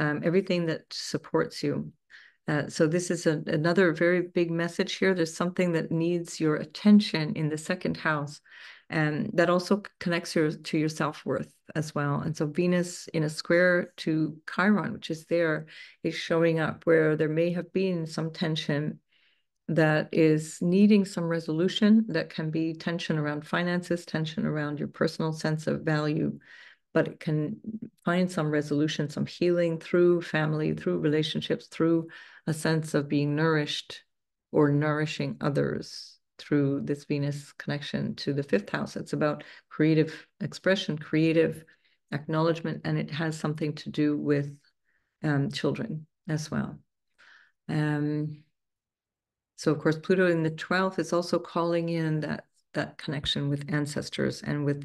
everything that supports you. So this is another very big message here. There's something that needs your attention in the second house, and that also connects to your self-worth as well. And so Venus in a square to Chiron, which is there, is showing up where there may have been some tension that is needing some resolution. That can be tension around finances, tension around your personal sense of value, but it can find some resolution, some healing through family, through relationships, through a sense of being nourished or nourishing others through this Venus connection to the fifth house. It's about creative expression, creative acknowledgement, and it has something to do with children as well. So of course, Pluto in the 12th is also calling in that connection with ancestors and with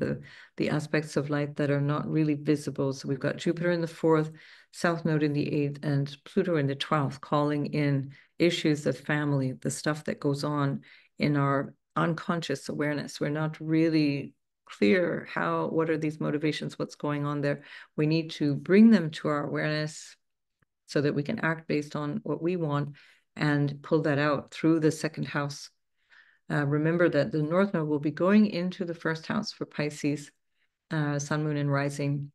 the aspects of life that are not really visible. So we've got Jupiter in the 4th, South Node in the 8th, and Pluto in the 12th, calling in issues of family, the stuff that goes on in our unconscious awareness. We're not really clear what are these motivations, what's going on there. We need to bring them to our awareness so that we can act based on what we want and pull that out through the second house. Remember that the North Node will be going into the first house for Pisces, Sun, Moon, and Rising,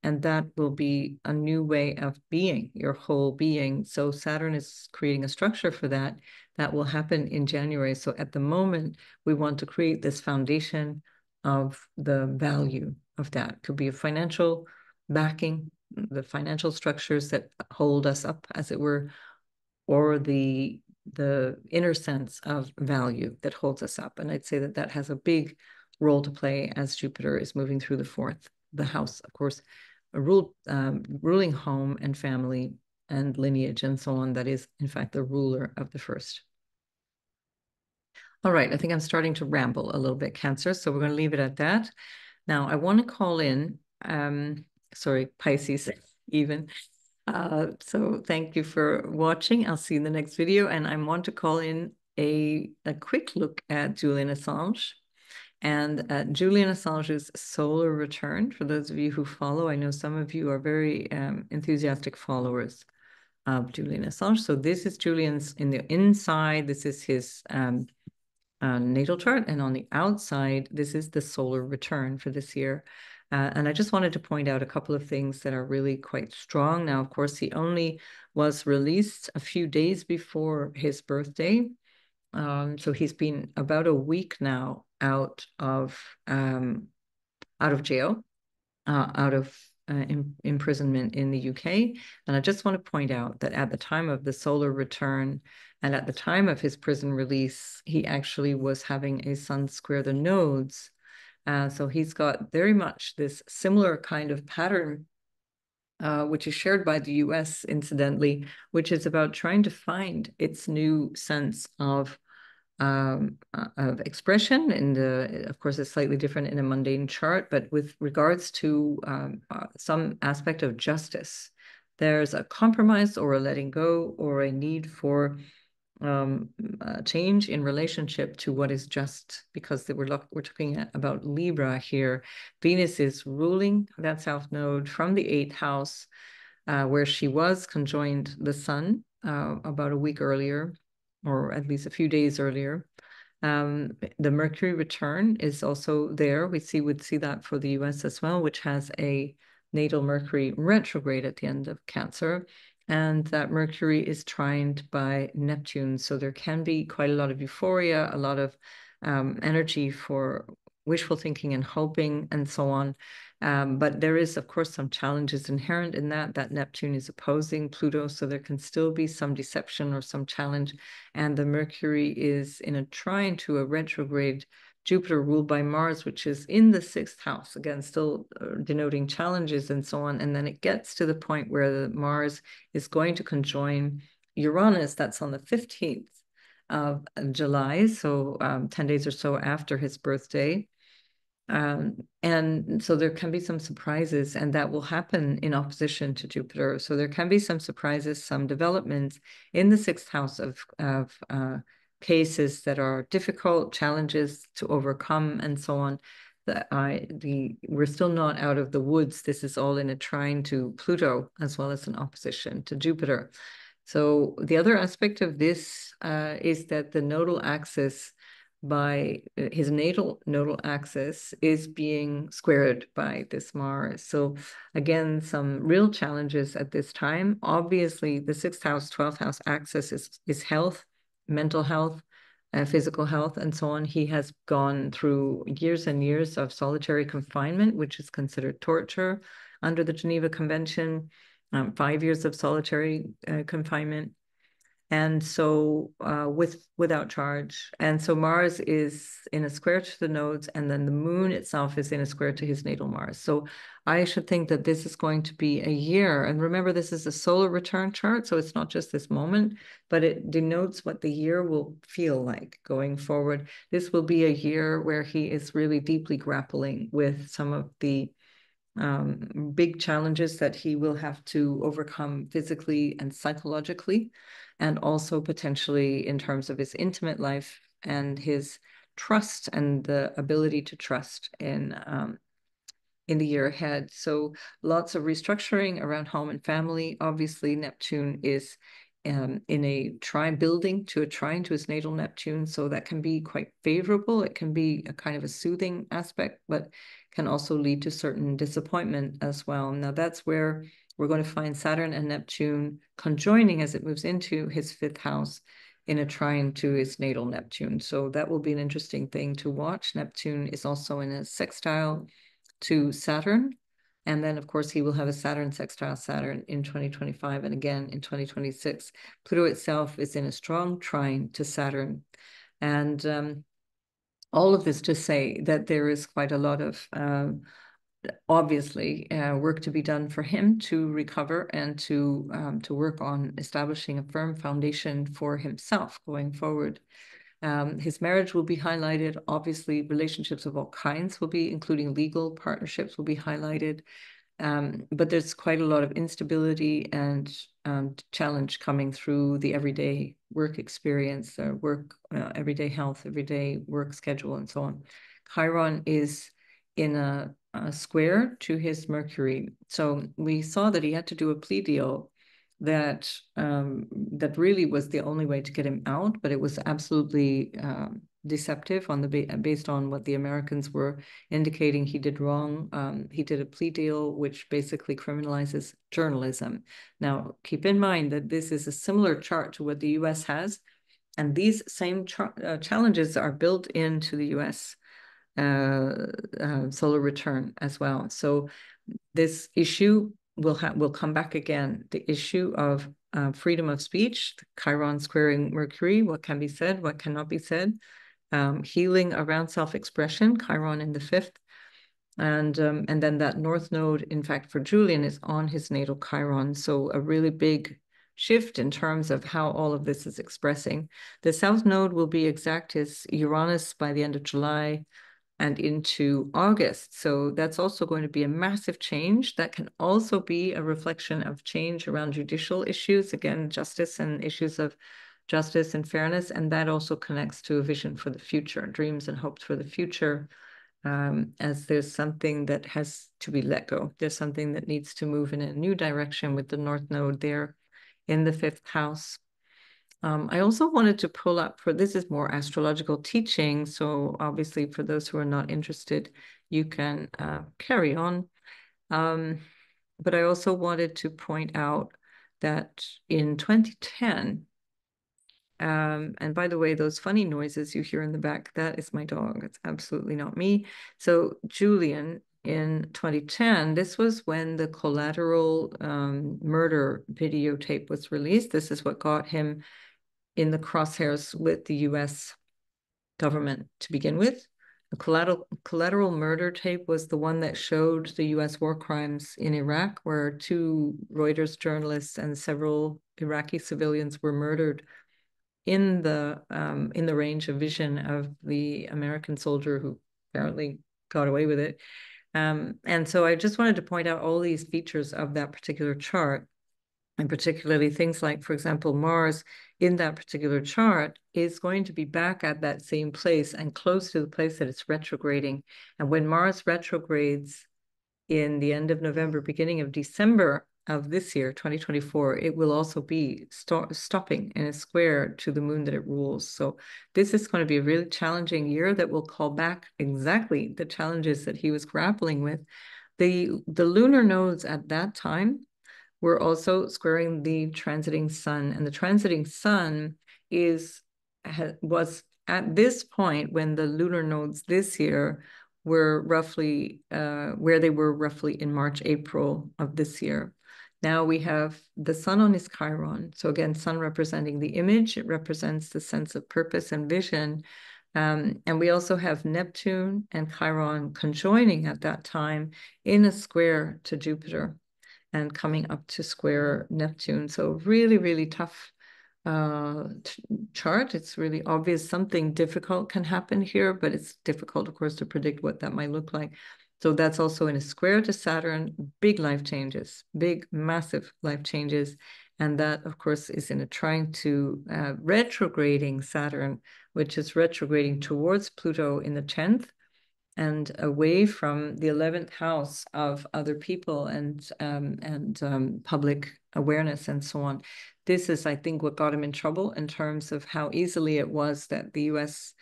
and that will be a new way of being, your whole being. So Saturn is creating a structure for that. That will happen in January. So at the moment, we want to create this foundation of the value of that. It could be a financial backing, the financial structures that hold us up, as it were, or the inner sense of value that holds us up. And I'd say that has a big role to play as Jupiter is moving through the 4th. The house, of course, ruling home and family and lineage and so on. That is, in fact, the ruler of the first. All right, I think I'm starting to ramble a little bit, Cancer, so we're going to leave it at that. Now, I want to call in, sorry, Pisces even. So thank you for watching. I'll see you in the next video. And I want to call in a quick look at Julian Assange. And Julian Assange's solar return, for those of you who follow, I know some of you are very enthusiastic followers of Julian Assange. So this is Julian's in the inside. This is his natal chart. And on the outside, this is the solar return for this year. And I just wanted to point out a couple of things that are really quite strong. Now, of course, he only was released a few days before his birthday. So he's been about a week now out of jail, out of imprisonment in the UK. And I just want to point out that at the time of the solar return and at the time of his prison release, he actually was having a sun square the nodes. So he's got very much this similar kind of pattern, which is shared by the US, incidentally, which is about trying to find its new sense of expression. And of course, it's slightly different in a mundane chart, but with regards to some aspect of justice, there's a compromise or a letting go or a need for change in relationship to what is just, because we're talking about Libra here. Venus is ruling that south node from the 8th house, where she was conjoined the sun about a week earlier, or at least a few days earlier. The Mercury return is also there. Would see that for the US as well, which has a natal Mercury retrograde at the end of Cancer. And that Mercury is trined by Neptune. So there can be quite a lot of euphoria, a lot of energy for wishful thinking and hoping and so on. But there is, of course, some challenges inherent in that Neptune is opposing Pluto. So there can still be some deception or some challenge. And the Mercury is in a trine to a retrograde Jupiter ruled by Mars, which is in the 6th house, again, still denoting challenges and so on. And then it gets to the point where the Mars is going to conjoin Uranus. That's on the 15th of July, so 10 days or so after his birthday. And so there can be some surprises, and that will happen in opposition to Jupiter. So there can be some surprises, some developments in the 6th house of cases that are difficult, challenges to overcome, and so on. We're still not out of the woods. This is all in a trine to Pluto, as well as an opposition to Jupiter. So the other aspect of this is that the nodal axis, by his natal nodal axis, is being squared by this Mars. So again, some real challenges at this time. Obviously, the 6th house, 12th house axis is health, mental health, physical health, and so on. He has gone through years and years of solitary confinement, which is considered torture under the Geneva Convention, 5 years of solitary confinement. And so without charge. And so Mars is in a square to the nodes, and then the moon itself is in a square to his natal Mars. So I should think that this is going to be a year. And remember, this is a solar return chart, so it's not just this moment, but it denotes what the year will feel like going forward. This will be a year where he is really deeply grappling with some of the big challenges that he will have to overcome physically and psychologically, and also potentially in terms of his intimate life and his trust and the ability to trust in the year ahead. So lots of restructuring around home and family. Obviously, Neptune is in a trine building to a trine to his natal Neptune. So that can be quite favorable. It can be a kind of a soothing aspect, but can also lead to certain disappointment as well. Now that's where we're going to find Saturn and Neptune conjoining as it moves into his 5th house in a trine to his natal Neptune. So that will be an interesting thing to watch. Neptune is also in a sextile to Saturn. And then, of course, he will have a Saturn sextile Saturn in 2025 and again in 2026. Pluto itself is in a strong trine to Saturn. And all of this to say that there is quite a lot of, obviously, work to be done for him to recover and to work on establishing a firm foundation for himself going forward. His marriage will be highlighted. Obviously, relationships of all kinds will be, including legal partnerships, will be highlighted. But there's quite a lot of instability and challenge coming through the everyday work experience, everyday health, everyday work schedule, and so on. Chiron is in a square to his Mercury. So we saw that he had to do a plea deal that really was the only way to get him out, but it was absolutely deceptive based on what the Americans were indicating he did wrong. He did a plea deal which basically criminalizes journalism. Now, keep in mind that this is a similar chart to what the US has, and these same challenges are built into the US solar return as well. So this issue will come back again. The issue of freedom of speech, Chiron squaring Mercury, what can be said, what cannot be said, healing around self-expression, Chiron in the 5th. And then that North Node, in fact, for Julian is on his natal Chiron. So a really big shift in terms of how all of this is expressing. The South Node will be exact as Uranus by the end of July and into August. So that's also going to be a massive change. That can also be a reflection of change around judicial issues, again, justice and issues of justice and fairness. And that also connects to a vision for the future, dreams and hopes for the future, as there's something that has to be let go. There's something that needs to move in a new direction with the North Node there in the 5th house. I also wanted to pull up this is more astrological teaching. So obviously for those who are not interested, you can carry on. But I also wanted to point out that in 2010, and by the way, those funny noises you hear in the back, that is my dog. It's absolutely not me. So Julian, in 2010, this was when the Collateral murder videotape was released. This is what got him in the crosshairs with the US government to begin with. The collateral murder tape was the one that showed the US war crimes in Iraq, where 2 Reuters journalists and several Iraqi civilians were murdered in the range of vision of the American soldier who apparently got away with it. And so I just wanted to point out all these features of that particular chart, and particularly things like, for example, Mars in that particular chart is going to be back at that same place and close to the place that it's retrograding. And when Mars retrogrades in the end of November, beginning of December of this year, 2024, it will also be stopping in a square to the moon that it rules. So this is going to be a really challenging year that will call back exactly the challenges that he was grappling with. The lunar nodes at that time were also squaring the transiting sun, and the transiting sun was at this point when the lunar nodes this year were roughly where they were roughly in March, April of this year. Now we have the sun on his Chiron. So again, sun representing the image, it represents the sense of purpose and vision. And we also have Neptune and Chiron conjoining at that time in a square to Jupiter and coming up to square Neptune. So really, really tough chart. It's really obvious something difficult can happen here, but it's difficult, of course, to predict what that might look like. So that's also in a square to Saturn, big life changes, big, massive life changes. And that, of course, is in a trine to retrograding Saturn, which is retrograding towards Pluto in the 10th and away from the 11th house of other people and public awareness and so on. This is, I think, what got him in trouble in terms of how easily it was that the US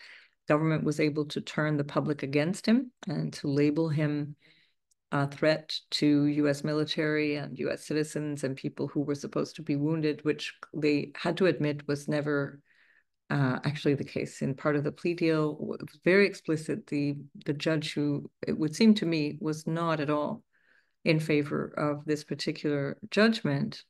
government was able to turn the public against him and to label him a threat to US military and US citizens and people who were supposed to be wounded, which they had to admit was never actually the case. In part of the plea deal, it was very explicit. The judge, who it would seem to me was not at all in favor of this particular judgment,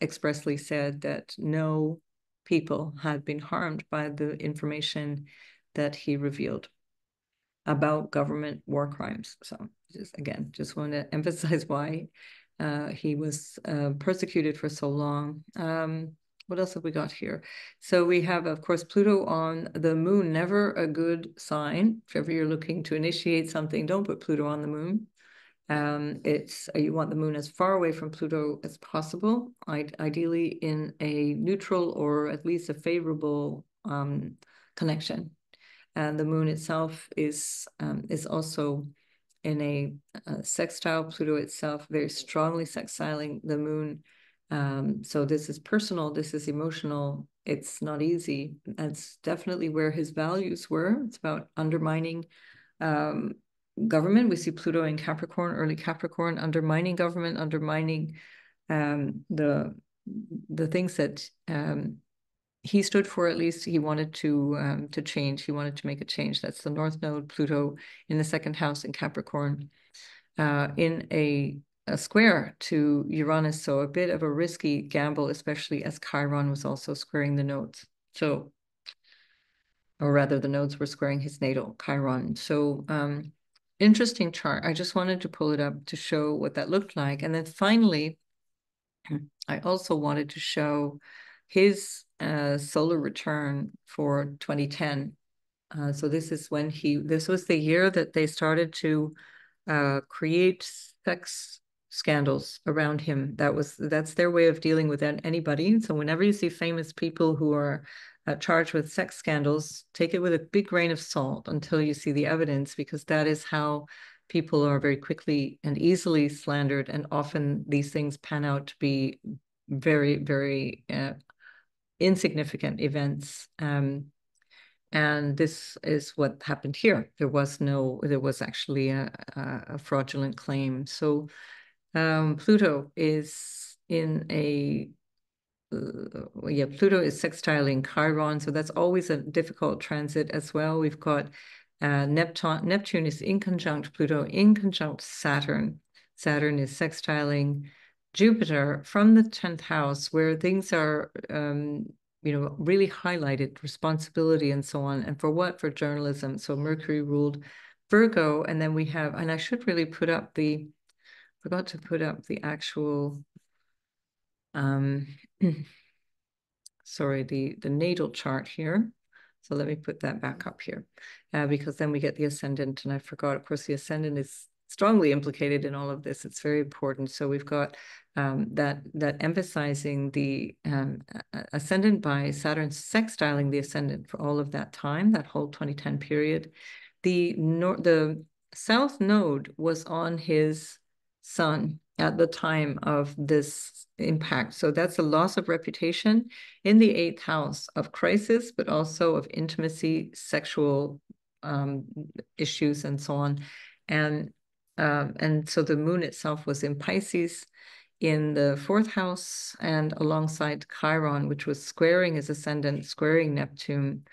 expressly said that no people had been harmed by the information that he revealed about government war crimes. So just want to emphasize why he was persecuted for so long. What else have we got here? So we have, of course, Pluto on the moon, never a good sign. If ever you're looking to initiate something, don't put Pluto on the moon. You want the moon as far away from Pluto as possible, ideally in a neutral or at least a favorable connection. And the moon itself is also in a sextile. Pluto itself very strongly sextiling the moon. So this is personal, this is emotional. It's not easy. That's definitely where his values were. It's about undermining government. We see Pluto in Capricorn, early Capricorn, undermining government, undermining the things that he stood for. At least he wanted to change. He wanted to make a change. That's the North Node, Pluto in the second house in Capricorn, in a square to Uranus. So a bit of a risky gamble, especially as Chiron was also squaring the nodes. So, or rather, the nodes were squaring his natal Chiron. So interesting chart. I just wanted to pull it up to show what that looked like. And then finally, I also wanted to show his solar return for 2010. So this is when this was the year that they started to create sex scandals around him. That's their way of dealing with anybody. So whenever you see famous people who are charged with sex scandals, take it with a big grain of salt until you see the evidence, because that is how people are very quickly and easily slandered, and often these things pan out to be very, very insignificant events. And this is what happened here. There was actually a fraudulent claim. So Pluto is in a Pluto is sextiling Chiron, so that's always a difficult transit as well. We've got Neptune is in conjunct Pluto, in conjunct Saturn. Saturn is sextiling Jupiter from the 10th house, where things are really highlighted, responsibility and so on. And for what? For journalism. So Mercury ruled Virgo, and then we have, and I should really forgot to put up the actual sorry, the natal chart here. So let me put that back up here, because then we get the ascendant, and I forgot, of course, the ascendant is strongly implicated in all of this. It's very important. So we've got that emphasizing the ascendant by Saturn sextiling the ascendant for all of that time, that whole 2010 period. The south node was on his sun at the time of this impact. So that's a loss of reputation in the 8th house of crisis, but also of intimacy, sexual issues, and so on. And so the moon itself was in Pisces in the 4th house, and alongside Chiron, which was squaring his ascendant, squaring Neptune,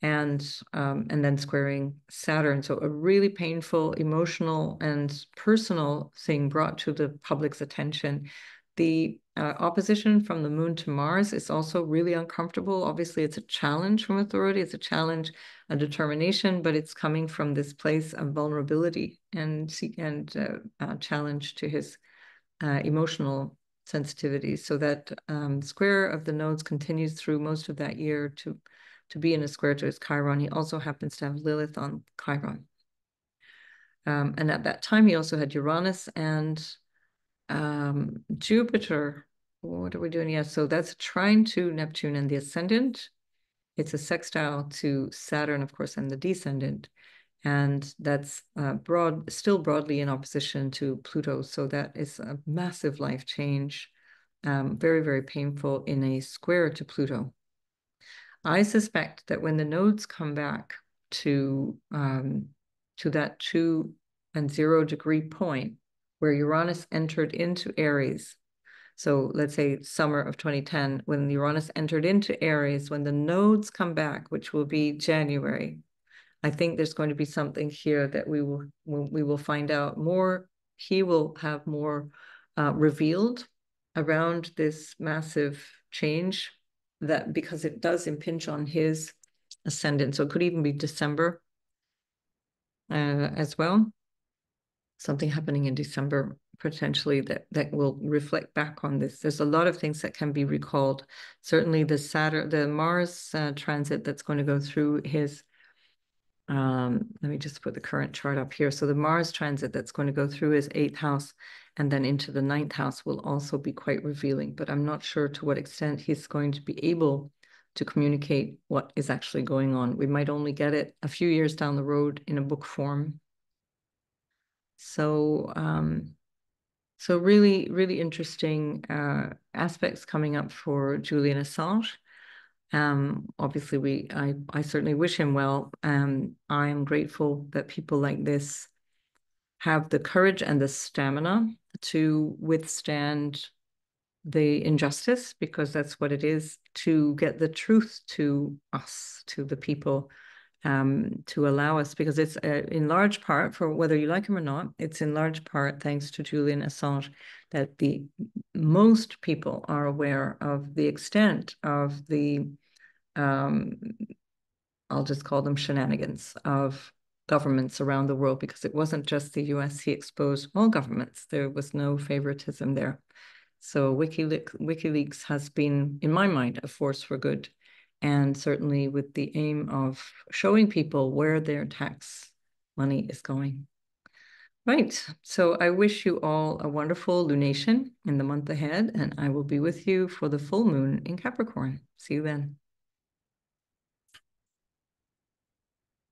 and then squaring Saturn. So a really painful, emotional, and personal thing brought to the public's attention. The opposition from the moon to Mars is also really uncomfortable. Obviously, it's a challenge from authority. It's a challenge, a determination, but it's coming from this place of vulnerability and challenge to his emotional sensitivity. So that square of the nodes continues through most of that year to be in a square to his Chiron. He also happens to have Lilith on Chiron. And at that time, he also had Uranus and Jupiter. What are we doing? Yeah, so that's a trine to Neptune and the ascendant. It's a sextile to Saturn, of course, and the descendant. And that's still broadly in opposition to Pluto. So that is a massive life change, very, very painful in a square to Pluto. I suspect that when the nodes come back to that 2 and 0 degree point where Uranus entered into Aries, so let's say summer of 2010, when Uranus entered into Aries, when the nodes come back, which will be January, I think there's going to be something here that we will find out more. He will have more revealed around this massive change, that because it does impinge on his ascendant. So it could even be December as well. Something happening in December potentially that will reflect back on this. There's a lot of things that can be recalled. Certainly the Mars transit that's going to go through his Let me just put the current chart up here. So the Mars transit that's going to go through his 8th house and then into the 9th house will also be quite revealing, but I'm not sure to what extent he's going to be able to communicate what is actually going on. We might only get it a few years down the road in a book form. So, so really, really interesting aspects coming up for Julian Assange. Obviously, I certainly wish him well. I am grateful that people like this have the courage and the stamina to withstand the injustice, because that's what it is, to get the truth to us, to the people, to allow us, because it's in large part, for whether you like him or not, it's in large part thanks to Julian Assange that the most people are aware of the extent of the I'll just call them shenanigans of governments around the world, because it wasn't just the US. He exposed all governments. There was no favoritism there. So WikiLeaks has been, in my mind, a force for good, and certainly with the aim of showing people where their tax money is going. Right. So I wish you all a wonderful lunation in the month ahead, and I will be with you for the full moon in Capricorn. See you then.